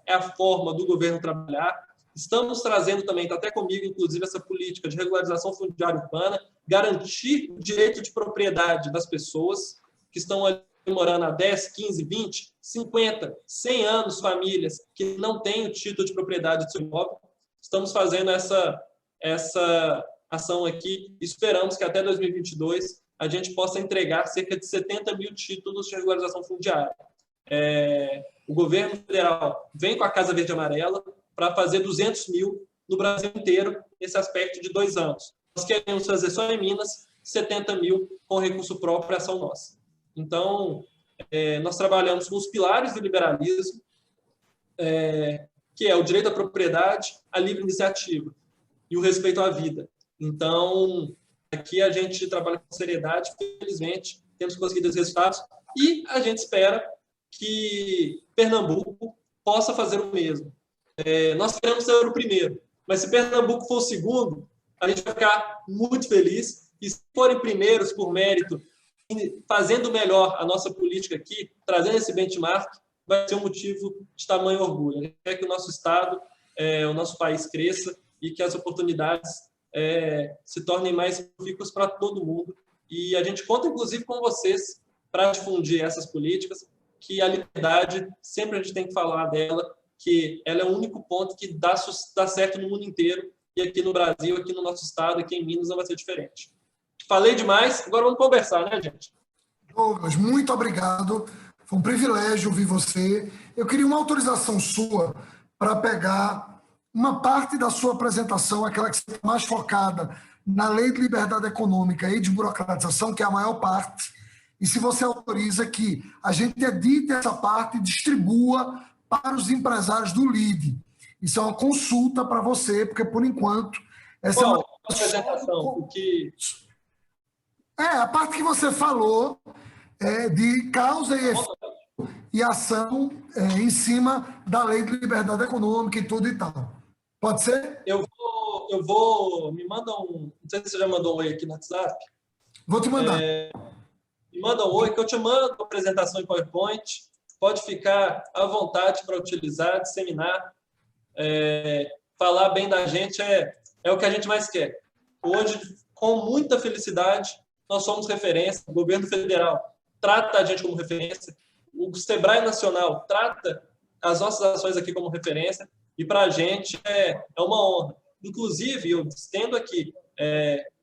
é a forma do governo trabalhar. Estamos trazendo também, está até comigo, inclusive, essa política de regularização fundiária urbana, garantir o direito de propriedade das pessoas que estão ali morando há 10, 15, 20, 50, 100 anos, famílias que não têm o título de propriedade do seu imóvel. Estamos fazendo essa ação aqui. Esperamos que até 2022 a gente possa entregar cerca de 70 mil títulos de regularização fundiária. O governo federal vem com a Casa Verde e Amarela para fazer 200 mil no Brasil inteiro nesse aspecto de 2 anos. Nós queremos fazer só em Minas 70 mil com recurso próprio, ação nossa. Então, nós trabalhamos com os pilares do liberalismo, que é o direito à propriedade, a livre iniciativa e o respeito à vida. Então, aqui a gente trabalha com seriedade, felizmente, temos conseguido os resultados e a gente espera que Pernambuco possa fazer o mesmo. Nós queremos ser o primeiro, mas se Pernambuco for o segundo, a gente vai ficar muito feliz. E se forem primeiros por mérito, fazendo melhor a nossa política aqui, trazendo esse benchmark, vai ser um motivo de tamanho orgulho. A gente quer que o nosso estado, o nosso país cresça e que as oportunidades se tornem mais profícuas para todo mundo. E a gente conta, inclusive, com vocês para difundir essas políticas, que a liberdade, sempre a gente tem que falar dela, que ela é o único ponto que dá certo no mundo inteiro, e aqui no Brasil, aqui no nosso estado, aqui em Minas, não vai ser diferente. Falei demais, agora vamos conversar, né, gente? Douglas, muito obrigado. Foi um privilégio ouvir você. Eu queria uma autorização sua para pegar uma parte da sua apresentação, aquela que está mais focada na Lei de Liberdade Econômica e de Burocratização, que é a maior parte, e se você autoriza que a gente edite essa parte e distribua para os empresários do LIDE. Isso é uma consulta para você, porque, por enquanto, essa é uma apresentação. a parte que você falou de causa e ação em cima da Lei de Liberdade Econômica e tudo e tal. Pode ser? Eu vou... Me manda um... Não sei se você já mandou um oi aqui no WhatsApp. Vou te mandar. Me manda um oi, que eu te mando a apresentação em PowerPoint. Pode ficar à vontade para utilizar, disseminar. Falar bem da gente é o que a gente mais quer. Hoje, com muita felicidade, nós somos referência. O governo federal trata a gente como referência. O Sebrae Nacional trata as nossas ações aqui como referência. E para a gente é uma honra. Inclusive, eu estendo aqui,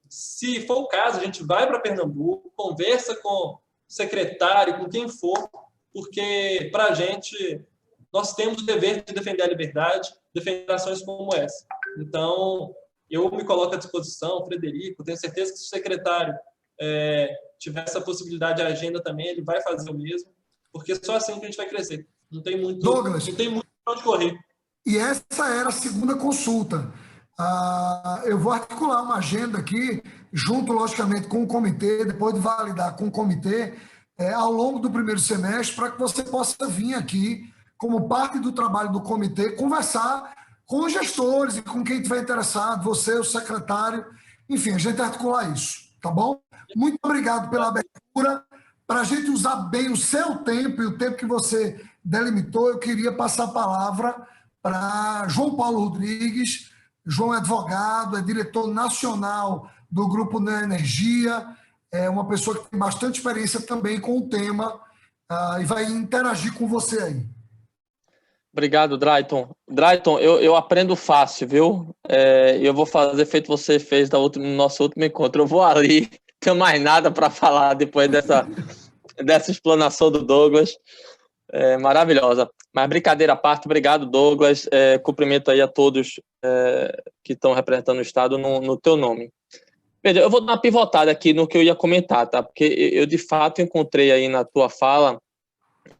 se for o caso, a gente vai para Pernambuco, conversa com o secretário, com quem for, porque para a gente, nós temos o dever de defender a liberdade, defender ações como essa. Então, eu me coloco à disposição, Frederico, tenho certeza que se o secretário tiver essa possibilidade de agenda também, ele vai fazer o mesmo, porque só assim que a gente vai crescer. Não tem muito, Douglas, não tem muito para onde correr. E essa era a segunda consulta. Eu vou articular uma agenda aqui, junto, logicamente, com o comitê, depois de validar com o comitê, ao longo do primeiro semestre, para que você possa vir aqui, como parte do trabalho do comitê, conversar com os gestores e com quem estiver interessado, você, o secretário, enfim, a gente articular isso, tá bom? Muito obrigado pela abertura. Para a gente usar bem o seu tempo e o tempo que você delimitou, eu queria passar a palavra para João Paulo Rodrigues. João é advogado, é diretor nacional do Grupo Neo Energia, é uma pessoa que tem bastante experiência também com o tema e vai interagir com você aí. Obrigado, Drayton. Drayton, eu aprendo fácil, viu? Eu vou fazer feito você fez no nosso último encontro. Eu vou ali, não tenho mais nada para falar depois dessa explanação do Douglas. Maravilhosa. Mas brincadeira à parte, obrigado, Douglas. Cumprimento aí a todos que estão representando o Estado no teu nome. Veja, eu vou dar uma pivotada aqui no que eu ia comentar, tá? Porque eu de fato encontrei aí na tua fala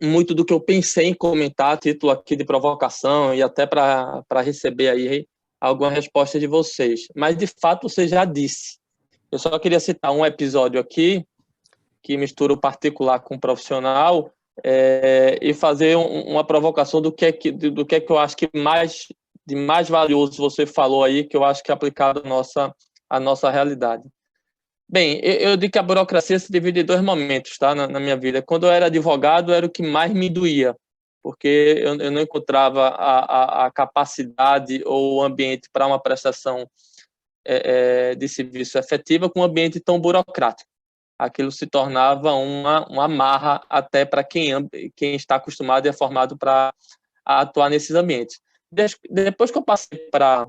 muito do que eu pensei em comentar, a título aqui de provocação e até para receber aí alguma resposta de vocês. Mas de fato você já disse. Eu só queria citar um episódio aqui que mistura o particular com o profissional, e fazer uma provocação do que é que eu acho que de mais valioso você falou aí, que eu acho que é aplicado à nossa realidade. Bem, eu digo que a burocracia se divide em dois momentos, tá, na minha vida. Quando eu era advogado, era o que mais me doía, porque eu não encontrava a capacidade ou o ambiente para uma prestação de serviço efetiva com um ambiente tão burocrático. Aquilo se tornava uma amarra até para quem está acostumado e é formado para atuar nesses ambientes. Depois que eu passei para...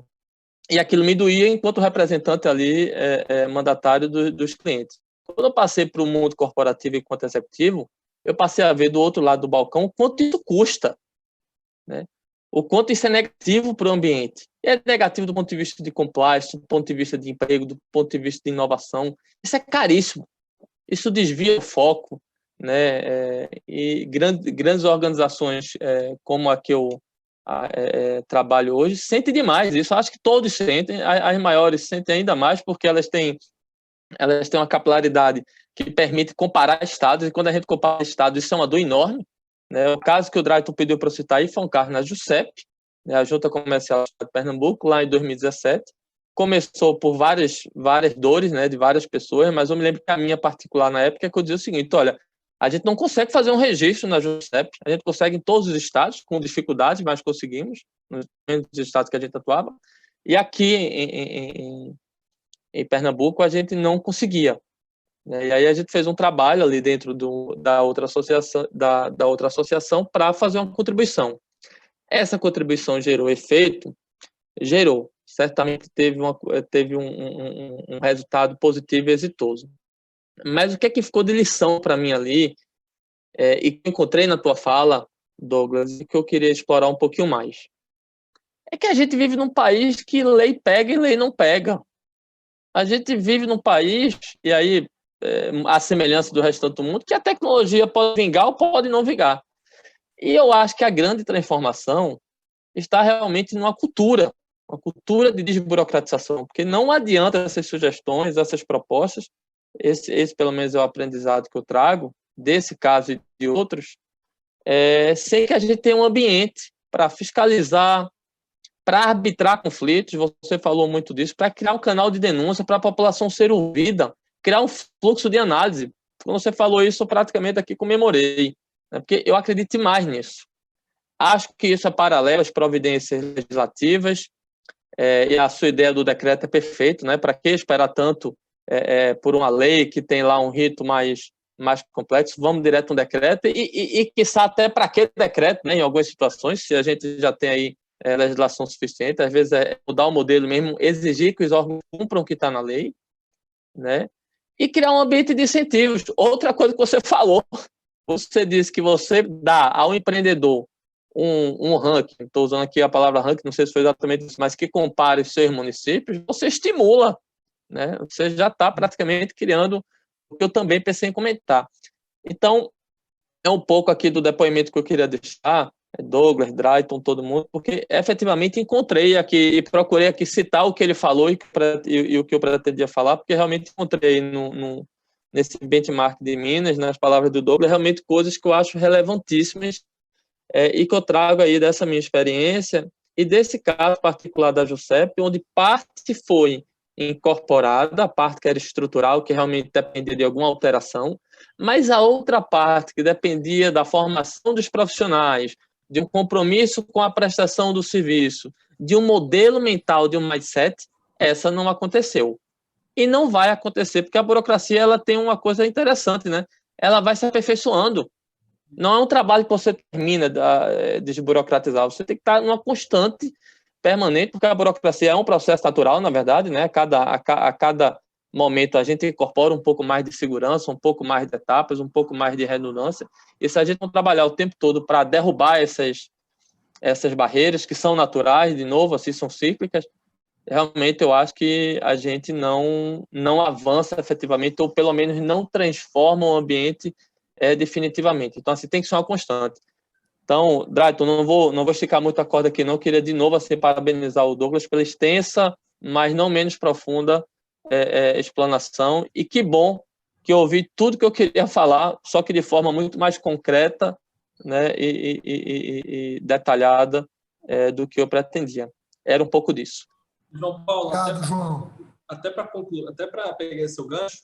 E aquilo me doía enquanto representante ali, mandatário dos clientes. Quando eu passei para o mundo corporativo enquanto executivo, eu passei a ver do outro lado do balcão o quanto isso custa, né? O quanto isso é negativo para o ambiente. É negativo do ponto de vista de compliance, do ponto de vista de emprego, do ponto de vista de inovação. Isso é caríssimo. Isso desvia o foco, né? E grandes organizações como a que eu trabalho hoje sentem demais. Isso eu acho que todos sentem. As maiores sentem ainda mais porque elas têm uma capilaridade que permite comparar estados, e quando a gente compara estados, isso é uma dor enorme, né? O caso que o Drayton pediu para eu citar aí foi um caso na JUSEP, né, a Junta Comercial do Estado de Pernambuco, lá em 2017. Começou por várias dores, né, de várias pessoas, mas eu me lembro que a minha particular na época é que eu dizia o seguinte: olha, a gente não consegue fazer um registro na JUSEP, a gente consegue em todos os estados, com dificuldades, mas conseguimos, nos estados que a gente atuava, e aqui em Pernambuco a gente não conseguia. E aí a gente fez um trabalho ali dentro da outra associação para fazer uma contribuição. Essa contribuição gerou efeito? Gerou. Certamente teve um resultado positivo e exitoso. Mas o que é que ficou de lição para mim ali, e que encontrei na tua fala, Douglas, e que eu queria explorar um pouquinho mais? É que a gente vive num país que lei pega e lei não pega. A gente vive num país, e aí, a semelhança do restante do mundo, que a tecnologia pode vingar ou pode não vingar. E eu acho que a grande transformação está realmente numa cultura, uma cultura de desburocratização, porque não adianta essas sugestões, essas propostas, esse pelo menos é o aprendizado que eu trago, desse caso e de outros, sem que a gente tenha um ambiente para fiscalizar, para arbitrar conflitos, você falou muito disso, para criar um canal de denúncia para a população ser ouvida, criar um fluxo de análise. Quando você falou isso, eu praticamente aqui comemorei, né, porque eu acredito mais nisso. Acho que isso é paralelo às providências legislativas, e a sua ideia do decreto é perfeito, né? Para que esperar tanto por uma lei que tem lá um rito mais complexo? Vamos direto no decreto e quiçá até para que decreto, né? Em algumas situações, se a gente já tem aí legislação suficiente, às vezes é mudar o modelo mesmo, exigir que os órgãos cumpram o que está na lei, né? E criar um ambiente de incentivos. Outra coisa que você falou, você disse que você dá ao empreendedor um ranking, estou usando aqui a palavra ranking, não sei se foi exatamente isso, mas que compare os seus municípios, você estimula, né? Você já está praticamente criando o que eu também pensei em comentar. Então, é um pouco aqui do depoimento que eu queria deixar, Douglas, Drayton, todo mundo, porque efetivamente encontrei aqui e procurei aqui citar o que ele falou e o que eu pretendia falar, porque realmente encontrei nesse benchmark de Minas, nas palavras do Douglas, realmente coisas que eu acho relevantíssimas, e que eu trago aí dessa minha experiência e desse caso particular da JUSEP, onde parte foi incorporada, a parte que era estrutural, que realmente dependia de alguma alteração, mas a outra parte, que dependia da formação dos profissionais, de um compromisso com a prestação do serviço, de um modelo mental, de um mindset, essa não aconteceu. E não vai acontecer, porque a burocracia ela tem uma coisa interessante, né? Ela vai se aperfeiçoando. Não é um trabalho que você termina de desburocratizar, você tem que estar numa constante, permanente, porque a burocracia é um processo natural, na verdade, né? A cada momento a gente incorpora um pouco mais de segurança, um pouco mais de etapas, um pouco mais de redundância, e se a gente não trabalhar o tempo todo para derrubar essas barreiras que são naturais, de novo, assim, são cíclicas, realmente eu acho que a gente não avança efetivamente, ou pelo menos não transforma o ambiente definitivamente. Então, assim, tem que ser uma constante. Então, Drayton, não vou esticar muito a corda aqui, não. Queria, de novo, assim, parabenizar o Douglas pela extensa, mas não menos profunda explanação. E que bom que eu ouvi tudo que eu queria falar, só que de forma muito mais concreta, né, e detalhada do que eu pretendia. Era um pouco disso. João Paulo, Obrigado, João. Até para concluir, até para pegar esse seu gancho,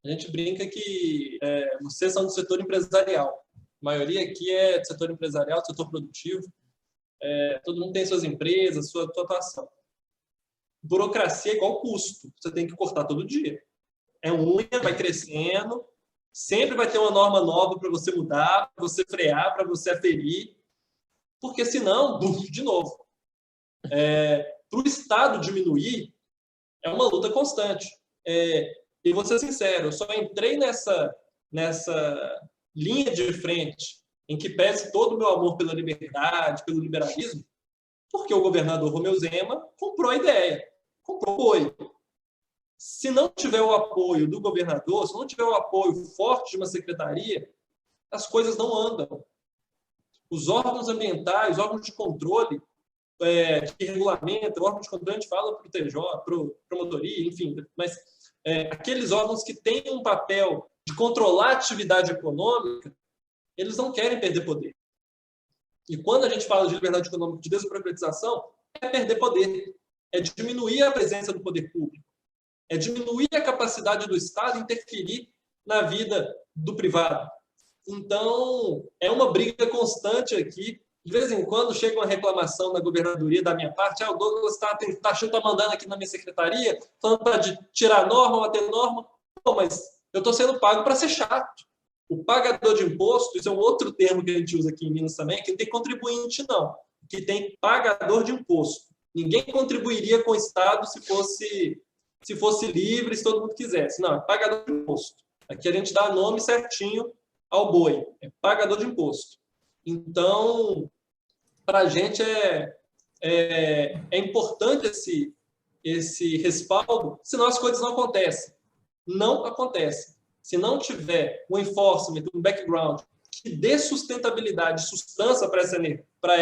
a gente brinca que vocês são do setor empresarial. A maioria aqui é do setor empresarial, do setor produtivo. Todo mundo tem suas empresas, sua atuação. Burocracia é igual custo. Você tem que cortar todo dia. É unha, vai crescendo. Sempre vai ter uma norma nova para você mudar, para você frear, para você aferir. Porque senão, de novo. Para o Estado diminuir, é uma luta constante. E vou ser sincero, eu só entrei nessa linha de frente em que pese todo o meu amor pela liberdade, pelo liberalismo, porque o governador Romeu Zema comprou a ideia, comprou o apoio. Se não tiver o apoio do governador, se não tiver o apoio forte de uma secretaria, as coisas não andam. Os órgãos ambientais, órgãos de controle, de regulamento, órgão de controle, a gente fala para o TJ, para a promotoria, enfim, mas aqueles órgãos que têm um papel de controlar a atividade econômica, eles não querem perder poder. E quando a gente fala de liberdade econômica, de desburocratização, é perder poder, é diminuir a presença do poder público, é diminuir a capacidade do Estado interferir na vida do privado. Então, é uma briga constante aqui. De vez em quando chega uma reclamação na governadoria da minha parte, o Douglas está mandando aqui na minha secretaria, falando para tirar norma, bater norma. Não, mas eu estou sendo pago para ser chato. O pagador de imposto, isso é um outro termo que a gente usa aqui em Minas também, que não tem contribuinte, não. que tem pagador de imposto. Ninguém contribuiria com o Estado se fosse livre, se todo mundo quisesse. Não, é pagador de imposto. Aqui a gente dá nome certinho ao boi, é pagador de imposto. Então, para a gente é importante esse respaldo, senão as coisas não acontecem. Não acontece. Se não tiver um enforcement, um background que dê sustentabilidade, substância para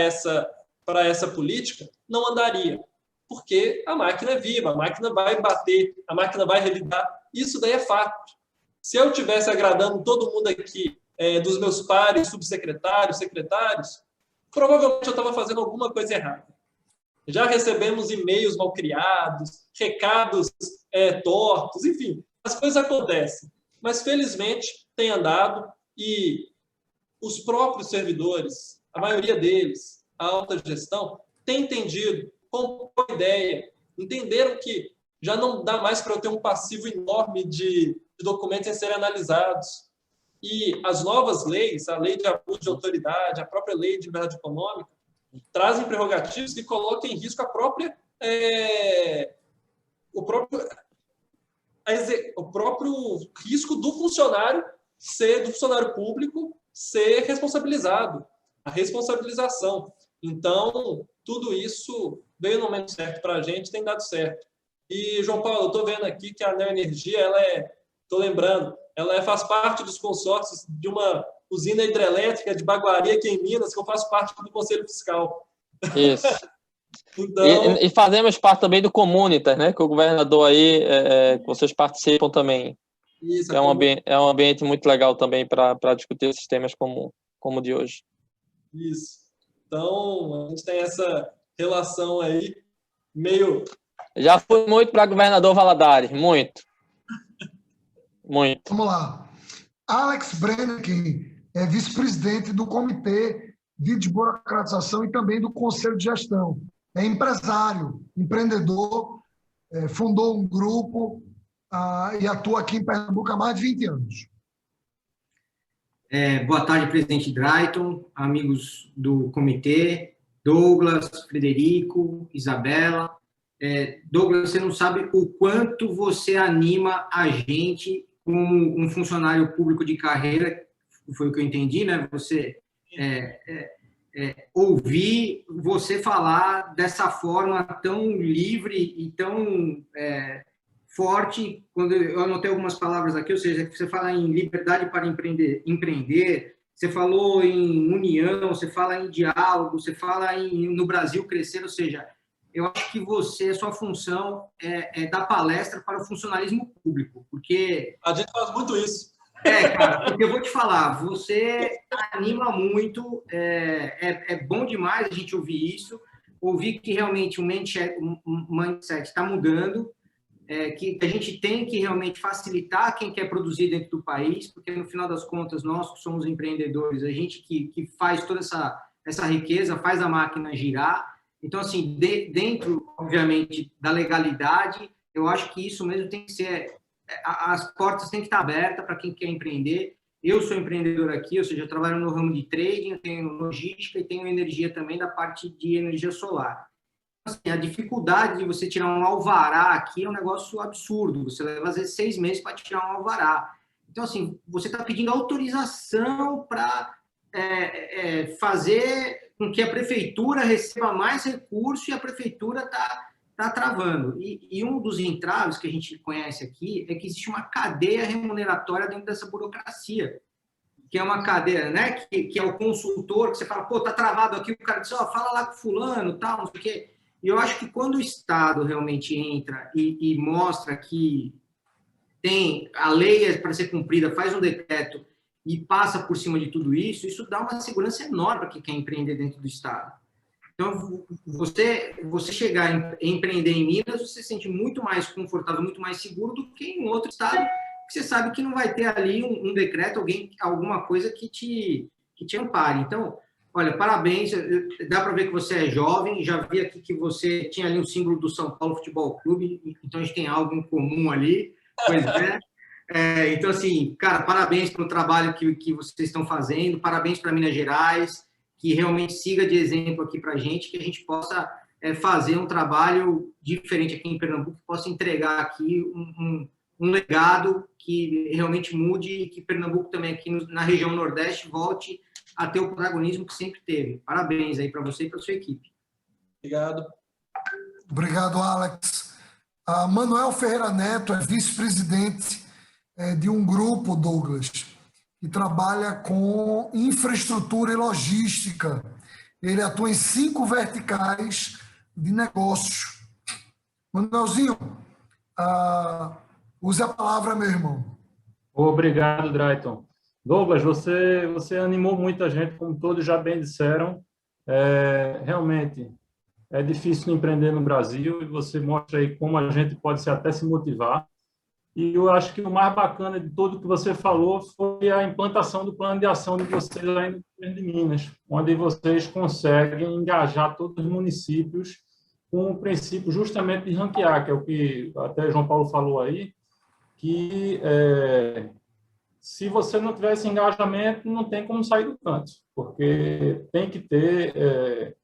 essa política, não andaria. Porque a máquina é viva, a máquina vai bater, a máquina vai revidar. Isso daí é fato. Se eu estivesse agradando todo mundo aqui, dos meus pares, subsecretários, secretários, provavelmente eu estava fazendo alguma coisa errada. Já recebemos e-mails mal criados, recados tortos, enfim, as coisas acontecem. Mas, felizmente, tem andado e os próprios servidores, a maioria deles, a alta gestão, tem entendido, comprou a ideia, entenderam que já não dá mais para eu ter um passivo enorme de documentos em serem analisados. E as novas leis, a lei de abuso de autoridade, a própria lei de liberdade econômica, trazem prerrogativas que colocam em risco o próprio risco do funcionário público ser responsabilizado, a responsabilização. Então, tudo isso veio no momento certo para a gente, tem dado certo. E, João Paulo, eu estou vendo aqui que a Neoenergia, estou lembrando, ela faz parte dos consórcios de uma usina hidrelétrica de Baguari, aqui em Minas, que eu faço parte do Conselho Fiscal. Isso. Então, e fazemos parte também do Comunitas, né? Que o governador aí, que vocês participam também. isso, É um ambiente muito legal também para discutir esses temas como o de hoje. Isso. Então, a gente tem essa relação aí, meio... Já fui muito para governador Valadares, muito. Muito. Vamos lá. Alex Brennick é vice-presidente do Comitê de Desburocratização e também do Conselho de Gestão. É empresário, empreendedor, fundou um grupo e atua aqui em Pernambuco há mais de 20 anos. Boa tarde, presidente Drayton, amigos do comitê, Douglas, Frederico, Isabela. Douglas, você não sabe o quanto você anima a gente como um funcionário público de carreira, foi o que eu entendi, né? Você ouvir você falar dessa forma tão livre e tão forte, quando eu anotei algumas palavras aqui, ou seja, você fala em liberdade para empreender, você falou em união, você fala em diálogo, você fala no Brasil crescer, ou seja, eu acho que a sua função é dar palestra para o funcionalismo público, porque... A gente faz muito isso. Cara, porque eu vou te falar, você anima muito, é bom demais a gente ouvir isso, ouvir que realmente o mindset está mudando, que a gente tem que realmente facilitar quem quer produzir dentro do país, porque no final das contas, nós que somos empreendedores, a gente que faz toda essa riqueza, faz a máquina girar. Então, assim, dentro, obviamente, da legalidade, eu acho que isso mesmo tem que ser... As portas têm que estar abertas para quem quer empreender. Eu sou empreendedor aqui, ou seja, eu trabalho no ramo de trading, eu tenho logística e tenho energia também da parte de energia solar. Assim, a dificuldade de você tirar um alvará aqui é um negócio absurdo. Você leva, às vezes, 6 meses para tirar um alvará. Então, assim, você está pedindo autorização para fazer com que a prefeitura receba mais recurso e a prefeitura está travando. E um dos entraves que a gente conhece aqui é que existe uma cadeia remuneratória dentro dessa burocracia, que é uma cadeia, né, que é o consultor, que você fala, pô, tá travado aqui, o cara diz, fala lá com fulano, tal, não sei o quê. E eu acho que quando o Estado realmente entra e mostra que tem a lei para ser cumprida, faz um decreto e passa por cima de tudo isso, isso dá uma segurança enorme para quem quer empreender dentro do Estado. Então, você chegar a empreender em Minas, você se sente muito mais confortável, muito mais seguro do que em outro estado, que você sabe que não vai ter ali um decreto, alguma coisa que te ampare. Então, olha, parabéns, dá para ver que você é jovem, já vi aqui que você tinha ali um símbolo do São Paulo Futebol Clube, então a gente tem algo em comum ali, pois é. Então, assim, cara, parabéns pelo trabalho que vocês estão fazendo, parabéns para Minas Gerais, que realmente siga de exemplo aqui para a gente, que a gente possa fazer um trabalho diferente aqui em Pernambuco, que possa entregar aqui um legado que realmente mude e que Pernambuco também aqui na região Nordeste volte a ter o protagonismo que sempre teve. Parabéns aí para você e para sua equipe. Obrigado. Obrigado, Alex. Manuel Ferreira Neto é vice-presidente de um grupo, Douglas, que trabalha com infraestrutura e logística. Ele atua em 5 verticais de negócios. Manuelzinho, use a palavra, meu irmão. Obrigado, Drayton. Douglas, você animou muita gente, como todos já bem disseram. Realmente, é difícil empreender no Brasil e você mostra aí como a gente pode até se motivar. E eu acho que o mais bacana de tudo que você falou foi a implantação do plano de ação de vocês aí no governo de Minas, onde vocês conseguem engajar todos os municípios com o princípio justamente de ranquear, que é o que até João Paulo falou aí, que se você não tiver esse engajamento, não tem como sair do canto, porque tem que ter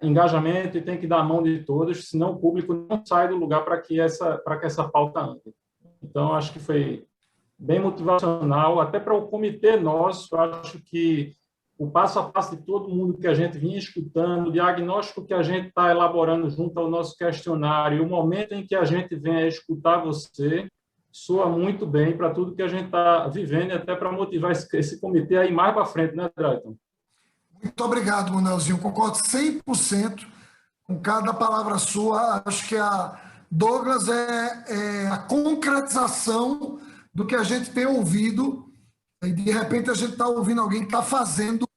engajamento e tem que dar a mão de todos, senão o público não sai do lugar para que essa pauta ande. Então, acho que foi bem motivacional, até para o comitê nosso. Acho que o passo a passo de todo mundo que a gente vinha escutando, o diagnóstico que a gente está elaborando junto ao nosso questionário, e o momento em que a gente vem a escutar você, soa muito bem para tudo que a gente está vivendo e até para motivar esse comitê a ir mais para frente, né, Drayton? Muito obrigado, Manuelzinho. Concordo 100% com cada palavra sua. Acho que a Douglas é a concretização do que a gente tem ouvido, e de repente a gente está ouvindo alguém que está fazendo,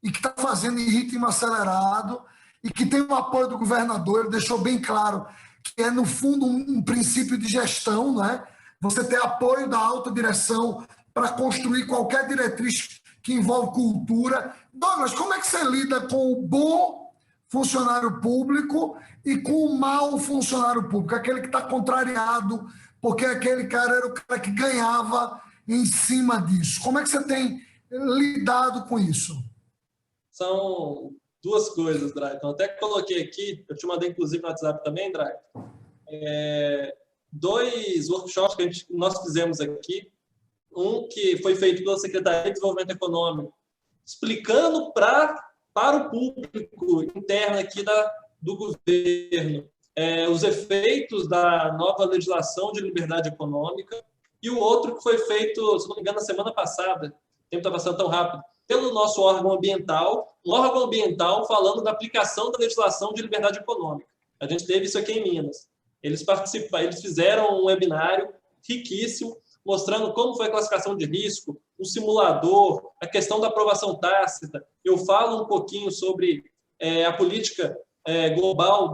e que está fazendo em ritmo acelerado, e que tem o apoio do governador. Ele deixou bem claro que é, no fundo, um princípio de gestão, né? Você ter apoio da alta direção para construir qualquer diretriz que envolve cultura. Douglas, como é que você lida com o bom funcionário público e com o mau funcionário público, aquele que está contrariado, porque aquele cara era o cara que ganhava em cima disso? Como é que você tem lidado com isso? São 2 coisas, Drayton. Até coloquei aqui, eu te mandei inclusive no WhatsApp também, Drayton, 2 workshops que nós fizemos aqui. Um que foi feito pela Secretaria de Desenvolvimento Econômico, explicando para o público interno aqui do governo os efeitos da nova legislação de liberdade econômica, e o outro que foi feito, se não me engano, na semana passada, o tempo está passando tão rápido, pelo nosso órgão ambiental, um órgão ambiental falando da aplicação da legislação de liberdade econômica. A gente teve isso aqui em Minas. Eles fizeram um webinário riquíssimo, mostrando como foi a classificação de risco, um simulador, a questão da aprovação tácita. Eu falo um pouquinho sobre a política global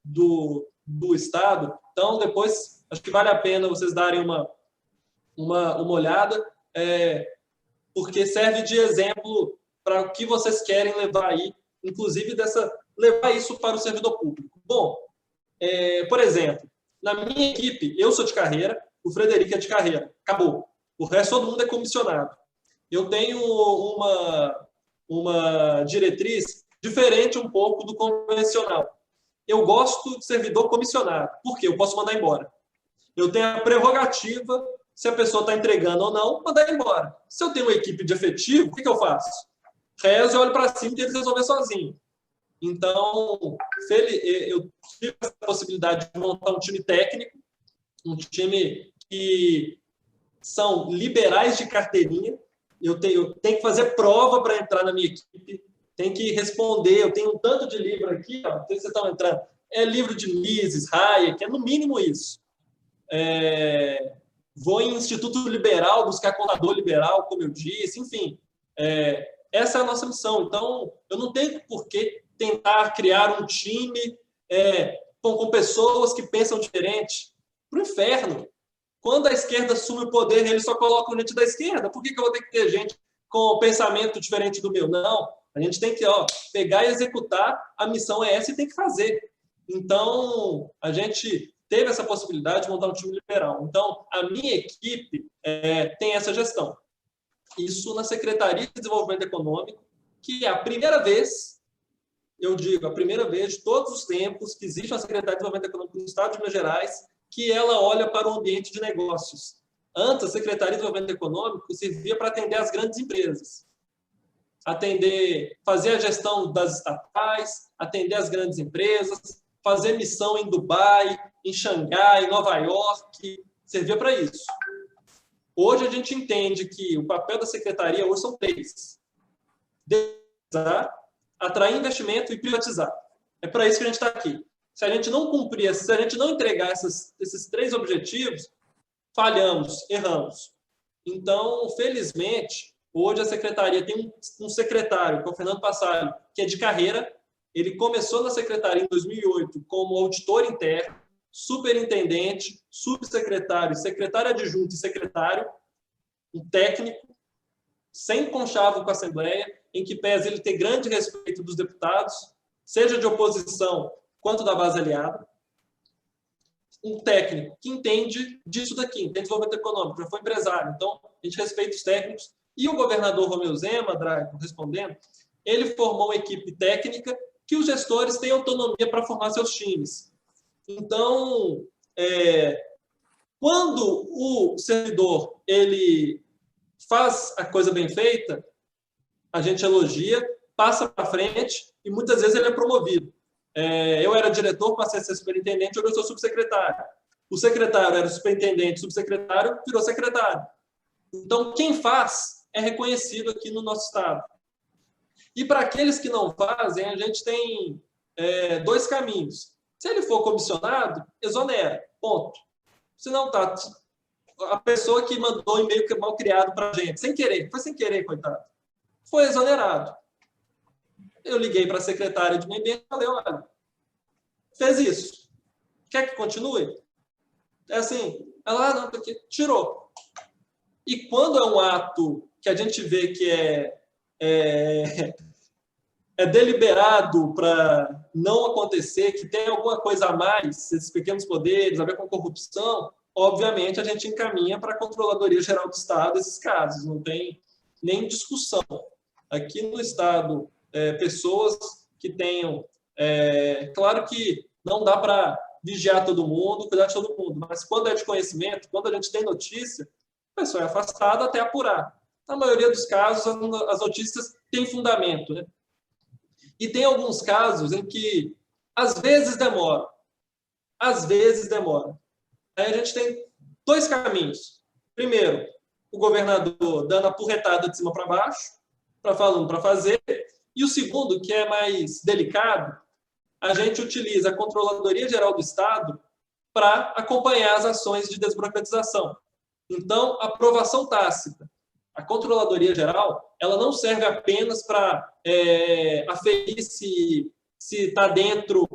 do Estado. Então, depois, acho que vale a pena vocês darem uma olhada, porque serve de exemplo para o que vocês querem levar aí, inclusive levar isso para o servidor público. Bom, por exemplo, na minha equipe, eu sou de carreira, o Frederico é de carreira. Acabou. O resto, todo mundo é comissionado. Eu tenho uma diretriz diferente um pouco do convencional. Eu gosto de servidor comissionado. Por quê? Eu posso mandar embora. Eu tenho a prerrogativa, se a pessoa está entregando ou não, mandar embora. Se eu tenho uma equipe de efetivo, o que eu faço? Rezo, eu olho para cima e tento resolver sozinho. Então, eu tive essa possibilidade de montar um time técnico, um time que são liberais de carteirinha. Eu tenho que fazer prova para entrar na minha equipe, tem que responder. Eu tenho um tanto de livro aqui, ó, não sei se vocês estão entrando, livro de Mises, Hayek, é no mínimo isso. Vou em Instituto Liberal, buscar contador liberal, como eu disse, enfim. Essa é a nossa missão. Então, eu não tenho por que tentar criar um time com pessoas que pensam diferente. Para o inferno. Quando a esquerda assume o poder, eles só colocam gente da esquerda. Por que eu vou ter que ter gente com pensamento diferente do meu? Não. A gente tem que pegar e executar. A missão é essa e tem que fazer. Então, a gente teve essa possibilidade de montar um time liberal. Então, a minha equipe tem essa gestão. Isso na Secretaria de Desenvolvimento Econômico, que é a primeira vez, eu digo, a primeira vez de todos os tempos que existe uma Secretaria de Desenvolvimento Econômico no Estado de Minas Gerais, que ela olha para o ambiente de negócios. Antes, a Secretaria de Desenvolvimento Econômico servia para atender as grandes empresas, fazer a gestão das estatais, atender as grandes empresas, fazer missão em Dubai, em Xangai, em Nova York, servia para isso. Hoje a gente entende que o papel da secretaria hoje são 3. Atrair investimento e privatizar. É para isso que a gente está aqui. Se a gente não cumprir, se a gente não entregar esses 3 objetivos, falhamos, erramos. Então, felizmente, hoje a secretaria tem um secretário, que é o Fernando Passalho, que é de carreira. Ele começou na secretaria em 2008 como auditor interno, superintendente, subsecretário, secretário adjunto e secretário, um técnico, sem conchavo com a Assembleia, em que pese ele ter grande respeito dos deputados, seja de oposição quanto da base aliada. Um técnico que entende disso daqui, entende desenvolvimento econômico, já foi empresário, então a gente respeita os técnicos. E o governador Romeu Zema, Drago, respondendo, ele formou uma equipe técnica que os gestores têm autonomia para formar seus times. Então, quando o servidor ele faz a coisa bem feita, a gente elogia, passa para frente e muitas vezes ele é promovido. Eu era diretor, passei a ser superintendente, hoje eu sou subsecretário. O secretário era superintendente, subsecretário, virou secretário. Então, quem faz é reconhecido aqui no nosso estado. E para aqueles que não fazem, a gente tem 2 caminhos. Se ele for comissionado, exonera, ponto. Se não está, a pessoa que mandou e-mail mal criado para a gente, sem querer, foi sem querer, coitado, foi exonerado. Eu liguei para a secretária de meio ambiente e falei, olha, fez isso. Quer que continue? É assim, ela, não, porque tirou. E quando é um ato que a gente vê que é deliberado para não acontecer, que tem alguma coisa a mais, esses pequenos poderes, a ver com corrupção, obviamente a gente encaminha para a Controladoria Geral do Estado esses casos, não tem nem discussão. Aqui no Estado, pessoas que tenham... claro que não dá para vigiar todo mundo, cuidar de todo mundo, mas quando é de conhecimento, quando a gente tem notícia, a pessoa é afastada até apurar. Na maioria dos casos, as notícias têm fundamento, né? E tem alguns casos em que, às vezes, demora. Às vezes, demora. Aí a gente tem 2 caminhos. Primeiro, o governador dando a porretada de cima para baixo, falando para fazer. E o segundo, que é mais delicado, a gente utiliza a Controladoria Geral do Estado para acompanhar as ações de desburocratização. Então, aprovação tácita. A Controladoria Geral, ela não serve apenas para aferir se está dentro,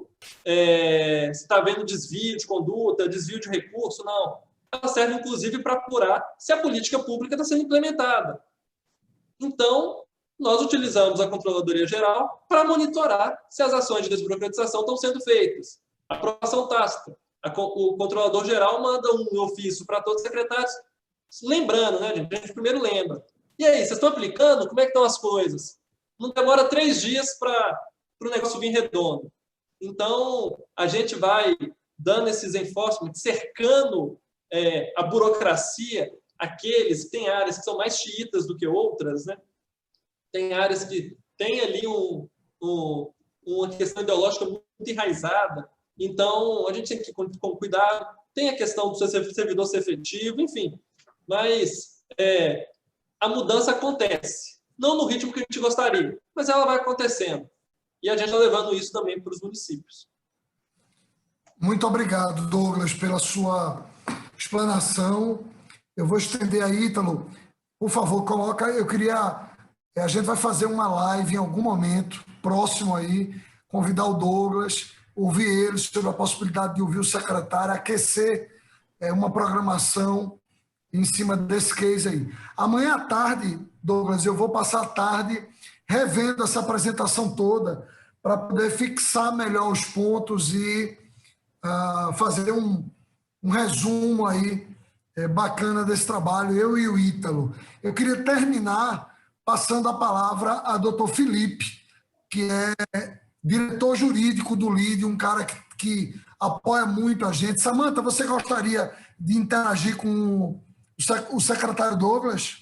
se está havendo desvio de conduta, desvio de recurso, não. Ela serve, inclusive, para apurar se a política pública está sendo implementada. Então, nós utilizamos a Controladoria Geral para monitorar se as ações de desburocratização estão sendo feitas. Aprovação tácita. O Controlador Geral manda um ofício para todos os secretários, lembrando, né, gente? A gente primeiro lembra. E aí, vocês estão aplicando? Como é que estão as coisas? Não demora 3 dias para o negócio vir redondo. Então, a gente vai dando esses enforcements, cercando a burocracia, aqueles que têm áreas que são mais xiitas do que outras, né? Tem áreas que têm ali uma questão ideológica muito enraizada. Então, a gente tem que ir com cuidado. Tem a questão do servidor ser efetivo, enfim. Mas a mudança acontece. Não no ritmo que a gente gostaria, mas ela vai acontecendo. E a gente está levando isso também para os municípios. Muito obrigado, Douglas, pela sua explanação. Eu vou estender aí, Ítalo. Por favor, coloca aí. A gente vai fazer uma live em algum momento, próximo aí, convidar o Douglas, ouvir ele sobre a possibilidade de ouvir o secretário, aquecer uma programação em cima desse case aí. Amanhã à tarde, Douglas, eu vou passar a tarde revendo essa apresentação toda para poder fixar melhor os pontos e fazer um resumo aí bacana desse trabalho, eu e o Ítalo. Eu queria terminar passando a palavra a doutor Felipe, que é diretor jurídico do LIDE, um cara que apoia muito a gente. Samantha, você gostaria de interagir com o secretário Douglas?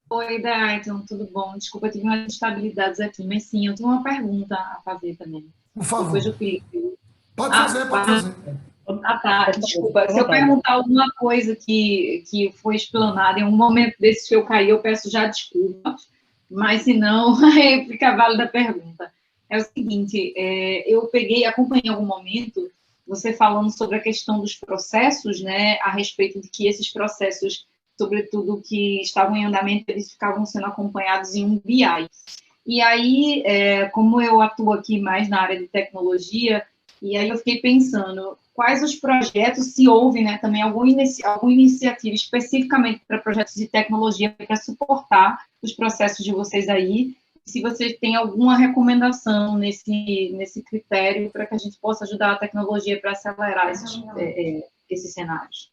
Oi, Dayton, tudo bom? Desculpa, eu tive umas instabilidades aqui, mas sim, eu tenho uma pergunta a fazer também. Por favor. Depois do Felipe. Pode fazer. Ah, tá, desculpa. Se eu perguntar alguma coisa que foi explanada em um momento desse que eu caí, eu peço já desculpa, mas se não, aí fica válida a pergunta. É o seguinte, eu acompanhei em algum momento você falando sobre a questão dos processos, né, a respeito de que esses processos, sobretudo que estavam em andamento, eles ficavam sendo acompanhados em um BI. E aí, como eu atuo aqui mais na área de tecnologia, e aí eu fiquei pensando, quais os projetos, se houve, né, também alguma iniciativa especificamente para projetos de tecnologia para suportar os processos de vocês aí, se vocês têm alguma recomendação nesse critério para que a gente possa ajudar a tecnologia para acelerar esses cenários.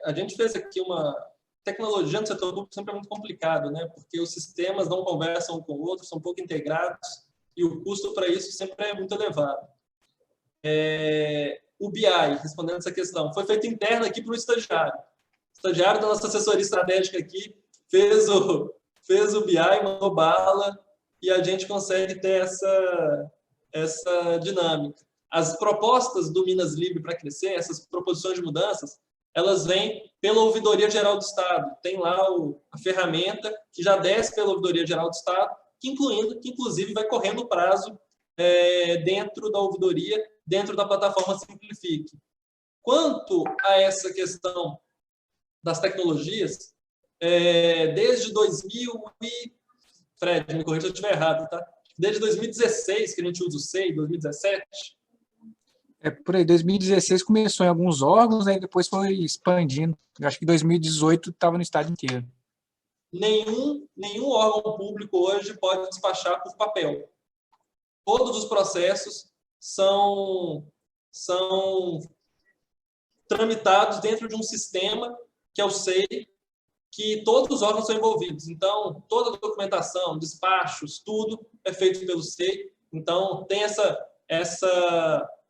A gente fez aqui uma tecnologia no setor público sempre é muito complicado, né? Porque os sistemas não conversam um com o outro, são pouco integrados e o custo para isso sempre é muito elevado. O BI, respondendo essa questão, foi feito interno aqui para o estagiário. O estagiário da nossa assessoria estratégica aqui fez o BI, mandou bala e a gente consegue ter essa dinâmica. As propostas do Minas Livre para crescer, essas proposições de mudanças, elas vêm pela Ouvidoria Geral do Estado. Tem lá a ferramenta que já desce pela Ouvidoria Geral do Estado, que inclusive vai correndo o prazo dentro da ouvidoria, dentro da plataforma Simplifique. Quanto a essa questão das tecnologias, desde 2000 e... Fred, me corrija se eu estiver errado, tá? Desde 2016 que a gente usa o SEI, 2017... Por aí, 2016 começou em alguns órgãos, aí depois foi expandindo. Eu acho que 2018 estava no estado inteiro. Nenhum órgão público hoje pode despachar por papel. Todos os processos são tramitados dentro de um sistema, que é o SEI, que todos os órgãos são envolvidos. Então, toda a documentação, despachos, tudo é feito pelo SEI. Então, tem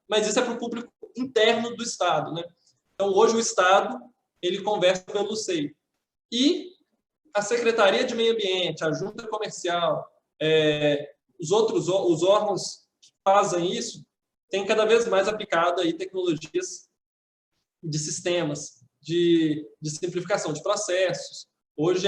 mas isso é para o público interno do Estado, né? Então, hoje o Estado, ele conversa pelo SEI. E a Secretaria de Meio Ambiente, a Junta Comercial, os órgãos que fazem isso, têm cada vez mais aplicado aí tecnologias de sistemas, de simplificação de processos. Hoje,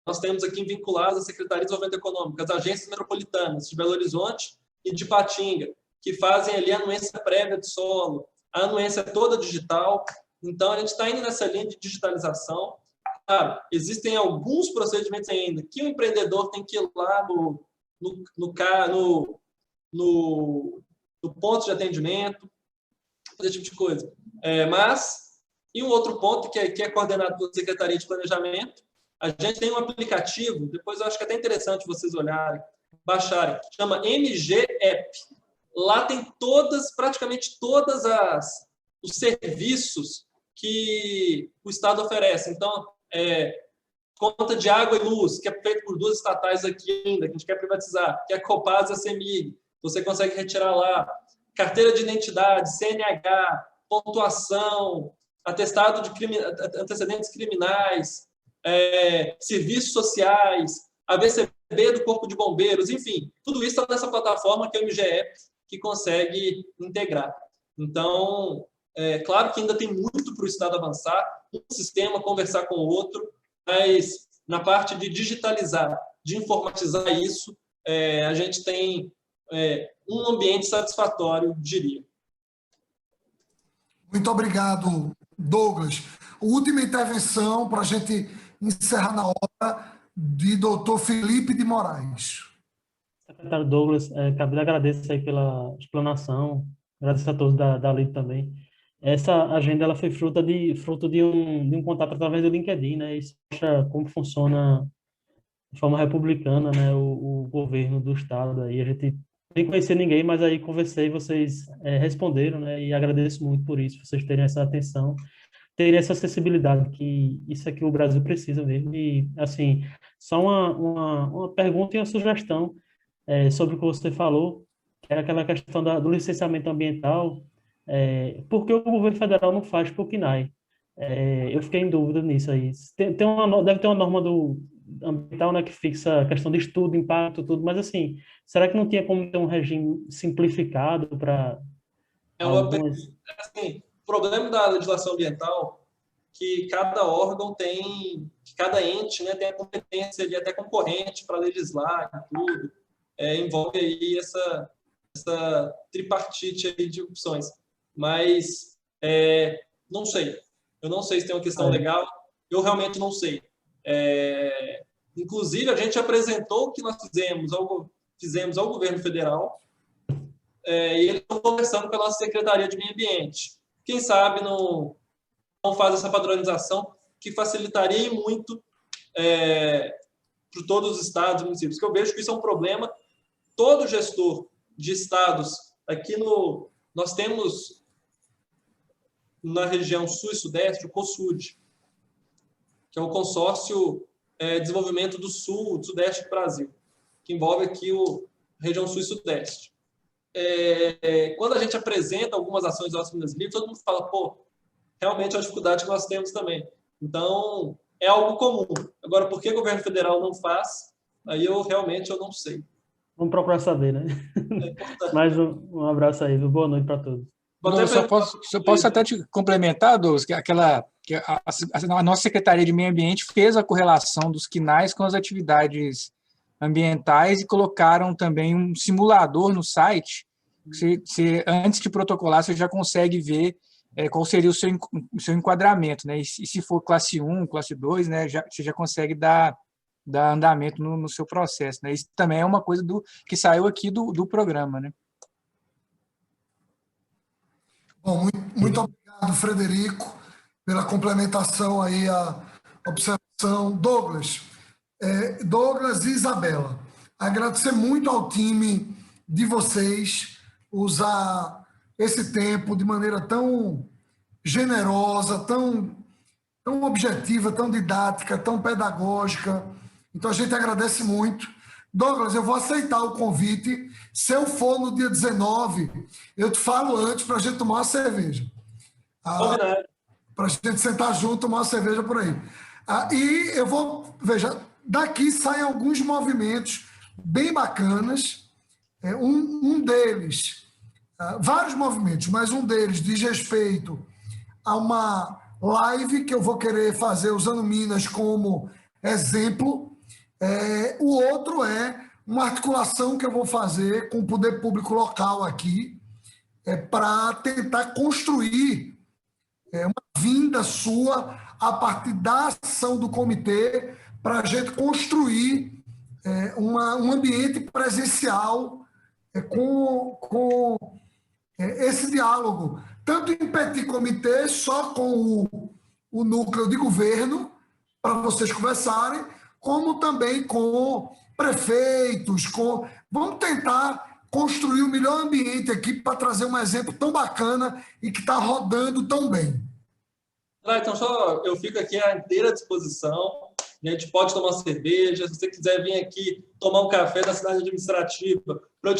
nós temos aqui vinculadas a Secretaria de Desenvolvimento Econômico, as agências metropolitanas de Belo Horizonte e de Patinga, que fazem ali a anuência prévia de solo, a anuência toda digital. Então, a gente está indo nessa linha de digitalização. Claro, existem alguns procedimentos ainda que o empreendedor tem que ir lá no ponto de atendimento, esse tipo de coisa. E um outro ponto que é coordenado pela Secretaria de Planejamento, a gente tem um aplicativo, depois eu acho que é até interessante vocês olharem, baixarem, chama MG App. Lá tem praticamente todos os serviços que o Estado oferece. Então, conta de água e luz, que é feito por duas estatais aqui ainda, que a gente quer privatizar, que é a Copasa e a CEMIG. Você consegue retirar lá carteira de identidade, CNH, pontuação, atestado de antecedentes criminais, serviços sociais, AVCB do Corpo de Bombeiros, enfim, tudo isso está nessa plataforma que é o MGE, que consegue integrar. Então, claro que ainda tem muito para o Estado avançar, um sistema conversar com o outro, mas na parte de digitalizar, de informatizar isso, a gente tem um ambiente satisfatório, diria. Muito obrigado, Douglas. Última intervenção para a gente encerrar na hora de doutor Felipe de Moraes. Secretário Douglas, agradeço aí pela explanação, agradeço a todos da LIDE também. Essa agenda ela foi fruto de um contato através do LinkedIn, né? Isso mostra como funciona de forma republicana, né? O governo do Estado. Aí a gente nem conhecia ninguém, mas aí conversei, vocês responderam, né? E agradeço muito por isso, vocês terem essa atenção. teria essa acessibilidade, que isso é que o Brasil precisa mesmo. E, assim, só uma pergunta e uma sugestão sobre o que você falou, que era aquela questão do licenciamento ambiental, por que o governo federal não faz para o CNAE? Eu fiquei em dúvida nisso aí. Deve ter uma norma ambiental, né, que fixa a questão de estudo, impacto, tudo, mas assim, será que não tinha como ter um regime simplificado para algumas... Assim, o problema da legislação ambiental que cada órgão tem, que cada ente, né, tem a competência ali até concorrente para legislar e tudo. Envolve aí essa tripartite aí de opções. Mas não sei. Eu não sei se tem uma questão legal. Eu realmente não sei. Inclusive, a gente apresentou o que nós fizemos ao governo federal, e eles estão conversando com a nossa Secretaria de Meio Ambiente. Quem sabe não faz essa padronização que facilitaria muito para todos os estados e municípios. Porque eu vejo que isso é um problema. Todo gestor de estados, nós temos na região sul e sudeste o COSUD, que é o Consórcio Desenvolvimento do Sul, do Sudeste do Brasil, que envolve aqui a região sul e sudeste. Quando a gente apresenta algumas ações das Minas Livres, todo mundo fala, realmente é uma dificuldade que nós temos também. Então, é algo comum. Agora, por que o governo federal não faz? Aí eu não sei. Vamos procurar saber, né? Mais um abraço aí, boa noite para todos. Eu posso até te complementar, Douglas, que a nossa Secretaria de Meio Ambiente fez a correlação dos CNAEs com as atividades ambientais e colocaram também um simulador no site. Antes de protocolar, você já consegue ver qual seria o seu enquadramento, né? E se for classe 1, classe 2, né, você já consegue dar andamento no seu processo, né? Isso também é uma coisa que saiu aqui do programa, né? Bom, muito obrigado, Frederico, pela complementação aí, a observação. Douglas e Isabela, agradecer muito ao time de vocês usar esse tempo de maneira tão generosa, tão objetiva, tão didática, tão pedagógica. Então, a gente agradece muito. Douglas, eu vou aceitar o convite. Se eu for no dia 19, eu te falo antes para a gente tomar uma cerveja. Para a gente sentar junto, tomar uma cerveja por aí. E eu vou... Veja, daqui saem alguns movimentos bem bacanas. Um deles, vários movimentos, mas um deles diz respeito a uma live que eu vou querer fazer usando Minas como exemplo. O outro é uma articulação que eu vou fazer com o poder público local aqui, para tentar construir uma vinda sua a partir da ação do comitê para a gente construir um ambiente presencial com esse diálogo, tanto em petit comitê, só com o núcleo de governo, para vocês conversarem, como também com prefeitos, vamos tentar construir o melhor ambiente aqui para trazer um exemplo tão bacana e que está rodando tão bem. Então, eu fico aqui à inteira disposição. A gente pode tomar uma cerveja, se você quiser vir aqui tomar um café na cidade administrativa, para eu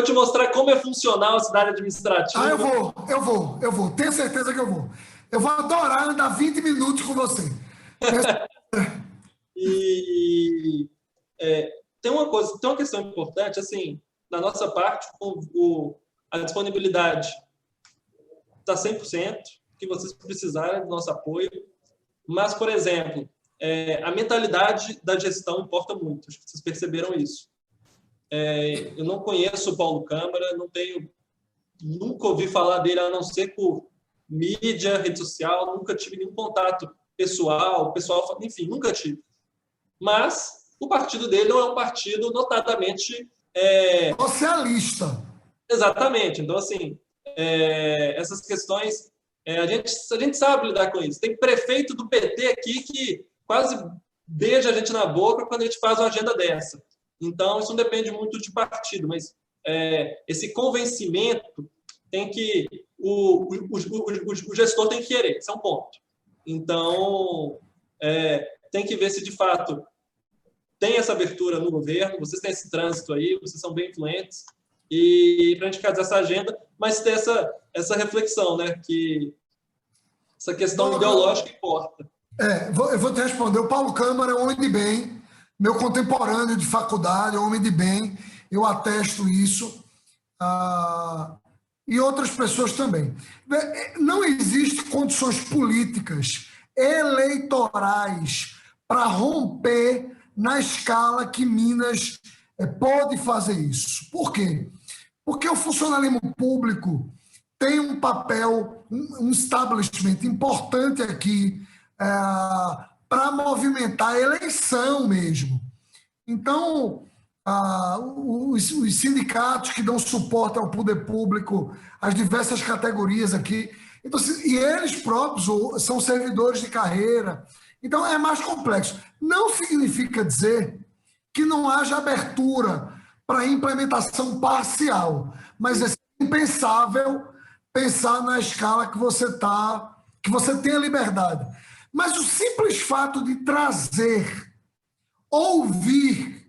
te mostrar como é funcional a cidade administrativa. Eu vou. Tenho certeza que eu vou. Eu vou adorar andar 20 minutos com você. Tem uma questão importante, assim, da nossa parte, a disponibilidade está 100%, que vocês precisarem do nosso apoio, mas, por exemplo, a mentalidade da gestão importa muito, acho que vocês perceberam isso. Eu não conheço o Paulo Câmara, nunca ouvi falar dele, a não ser por mídia, rede social, nunca tive nenhum contato pessoal, enfim, nunca tive. Mas o partido dele não é um partido notadamente... socialista. Exatamente. Então, assim, essas questões, a gente sabe lidar com isso. Tem prefeito do PT aqui que quase beija a gente na boca quando a gente faz uma agenda dessa. Então, isso não depende muito de partido, mas esse convencimento o gestor tem que querer, esse é um ponto. Então, tem que ver se, de fato, tem essa abertura no governo, vocês têm esse trânsito aí, vocês são bem influentes, e para a gente fazer essa agenda, mas ter essa reflexão, né, que essa questão ideológica importa. Eu vou te responder. O Paulo Câmara é um homem de bem, meu contemporâneo de faculdade, é um homem de bem, eu atesto isso, e outras pessoas também. Não existem condições políticas, eleitorais, para romper na escala que Minas pode fazer isso. Por quê? Porque o funcionalismo público tem um papel, um establishment importante aqui para movimentar a eleição mesmo. Então, os sindicatos que dão suporte ao poder público, as diversas categorias aqui, então, e eles próprios são servidores de carreira. Então, é mais complexo. Não significa dizer que não haja abertura para implementação parcial, mas é impensável pensar na escala que você tem a liberdade. Mas o simples fato de trazer, ouvir,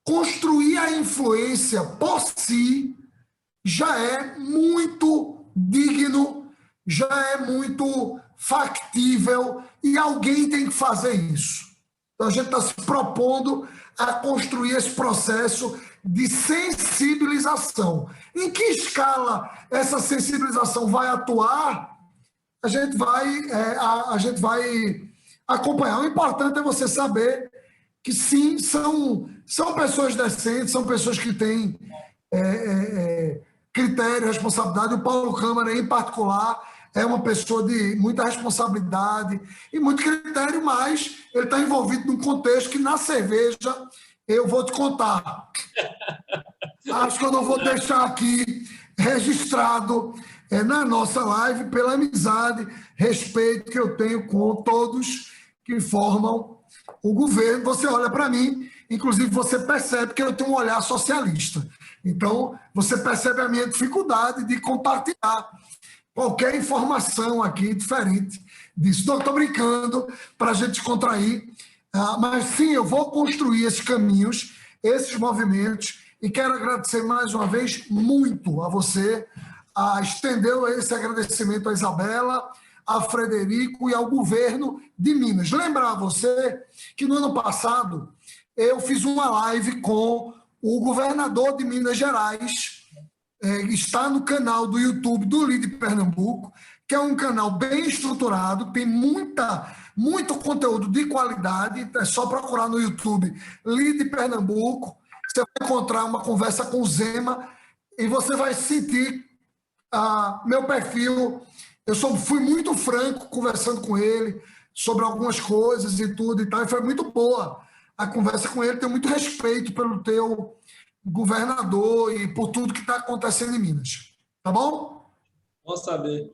construir a influência por si já é muito digno, já é muito factível e alguém tem que fazer isso. Então, a gente está se propondo a construir esse processo de sensibilização. Em que escala essa sensibilização vai atuar? A gente vai acompanhar. O importante é você saber que, sim, são pessoas decentes, são pessoas que têm critério, responsabilidade. O Paulo Câmara, em particular, é uma pessoa de muita responsabilidade e muito critério, mas ele está envolvido num contexto que, na cerveja, eu vou te contar. Acho que eu não vou deixar aqui registrado na nossa live pela amizade, respeito que eu tenho com todos que formam o governo. Você olha para mim, inclusive você percebe que eu tenho um olhar socialista. Então, você percebe a minha dificuldade de compartilhar qualquer informação aqui diferente disso. Não, estou brincando para a gente descontrair, mas sim, eu vou construir esses caminhos, esses movimentos, e quero agradecer mais uma vez muito a você, estendeu esse agradecimento a Isabela, a Frederico e ao governo de Minas. Lembrar a você que no ano passado eu fiz uma live com o governador de Minas Gerais, está no canal do YouTube do Lide Pernambuco, que é um canal bem estruturado, tem muito conteúdo de qualidade, é só procurar no YouTube Lide Pernambuco, você vai encontrar uma conversa com o Zema e você vai sentir meu perfil. Fui muito franco conversando com ele sobre algumas coisas e tudo e tal, e foi muito boa a conversa com ele. Tenho muito respeito pelo teu governador e por tudo que está acontecendo em Minas. Tá bom? Vamos saber.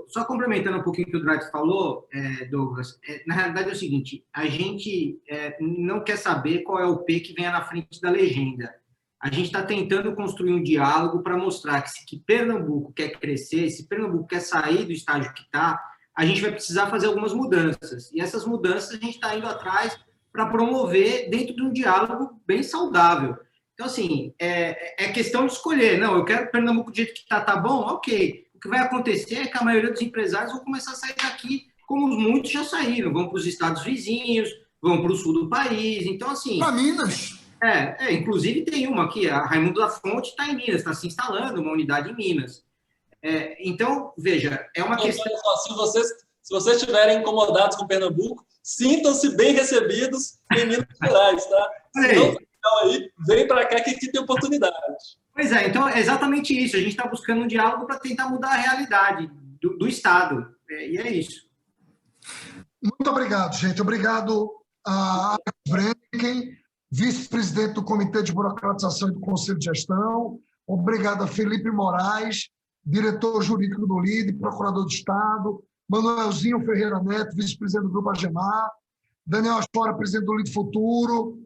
Só complementando um pouquinho o que o Drake falou, Douglas, na realidade é o seguinte, a gente não quer saber qual é o P que venha na frente da legenda. A gente está tentando construir um diálogo para mostrar que Pernambuco quer crescer, se Pernambuco quer sair do estágio que está, a gente vai precisar fazer algumas mudanças. E essas mudanças a gente está indo atrás para promover dentro de um diálogo bem saudável. Então, assim, é questão de escolher. Não, eu quero Pernambuco do jeito que está, tá bom? Ok. O que vai acontecer é que a maioria dos empresários vão começar a sair daqui, como muitos já saíram. Vão para os estados vizinhos, vão para o sul do país. Então, assim... Para Minas. Inclusive tem uma aqui, a Raimundo da Fonte está em Minas, está se instalando uma unidade em Minas. Então, veja, é uma questão... Se vocês estiverem incomodados com Pernambuco, sintam-se bem recebidos em Minas Gerais, tá? Se não, então aí, vem para cá que aqui tem oportunidade. Pois é, então é exatamente isso. A gente está buscando um diálogo para tentar mudar a realidade do Estado. E é isso. Muito obrigado, gente. Obrigado a Brenken, vice-presidente do Comitê de Burocratização e do Conselho de Gestão. Obrigado a Felipe Moraes, diretor jurídico do LIDE, procurador de Estado. Manuelzinho Ferreira Neto, vice-presidente do Grupo Agemar. Daniel Asfora, presidente do LIDE Futuro.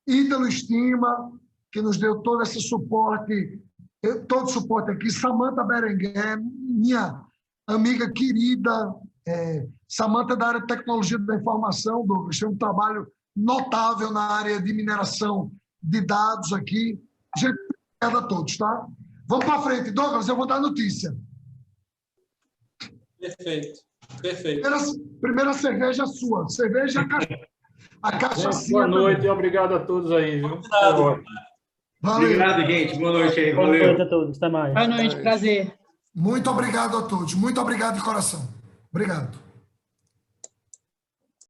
Ítalo Estima, que nos deu todo esse suporte todo suporte aqui. Samantha Berenguer, minha amiga querida, Samantha é da área de tecnologia da informação, Douglas, tem um trabalho notável na área de mineração de dados aqui. Gente, obrigado a todos, tá? Vamos para frente. Douglas, eu vou dar notícia. Perfeito, perfeito. Primeira cerveja sua. Cerveja a cachaça. Boa noite e obrigado a todos aí, viu? Obrigado. Valeu. Obrigado, gente. Boa noite aí. Boa Valeu. noite a todos. Até mais. Boa noite, prazer. Muito obrigado a todos. Muito obrigado de coração. Obrigado.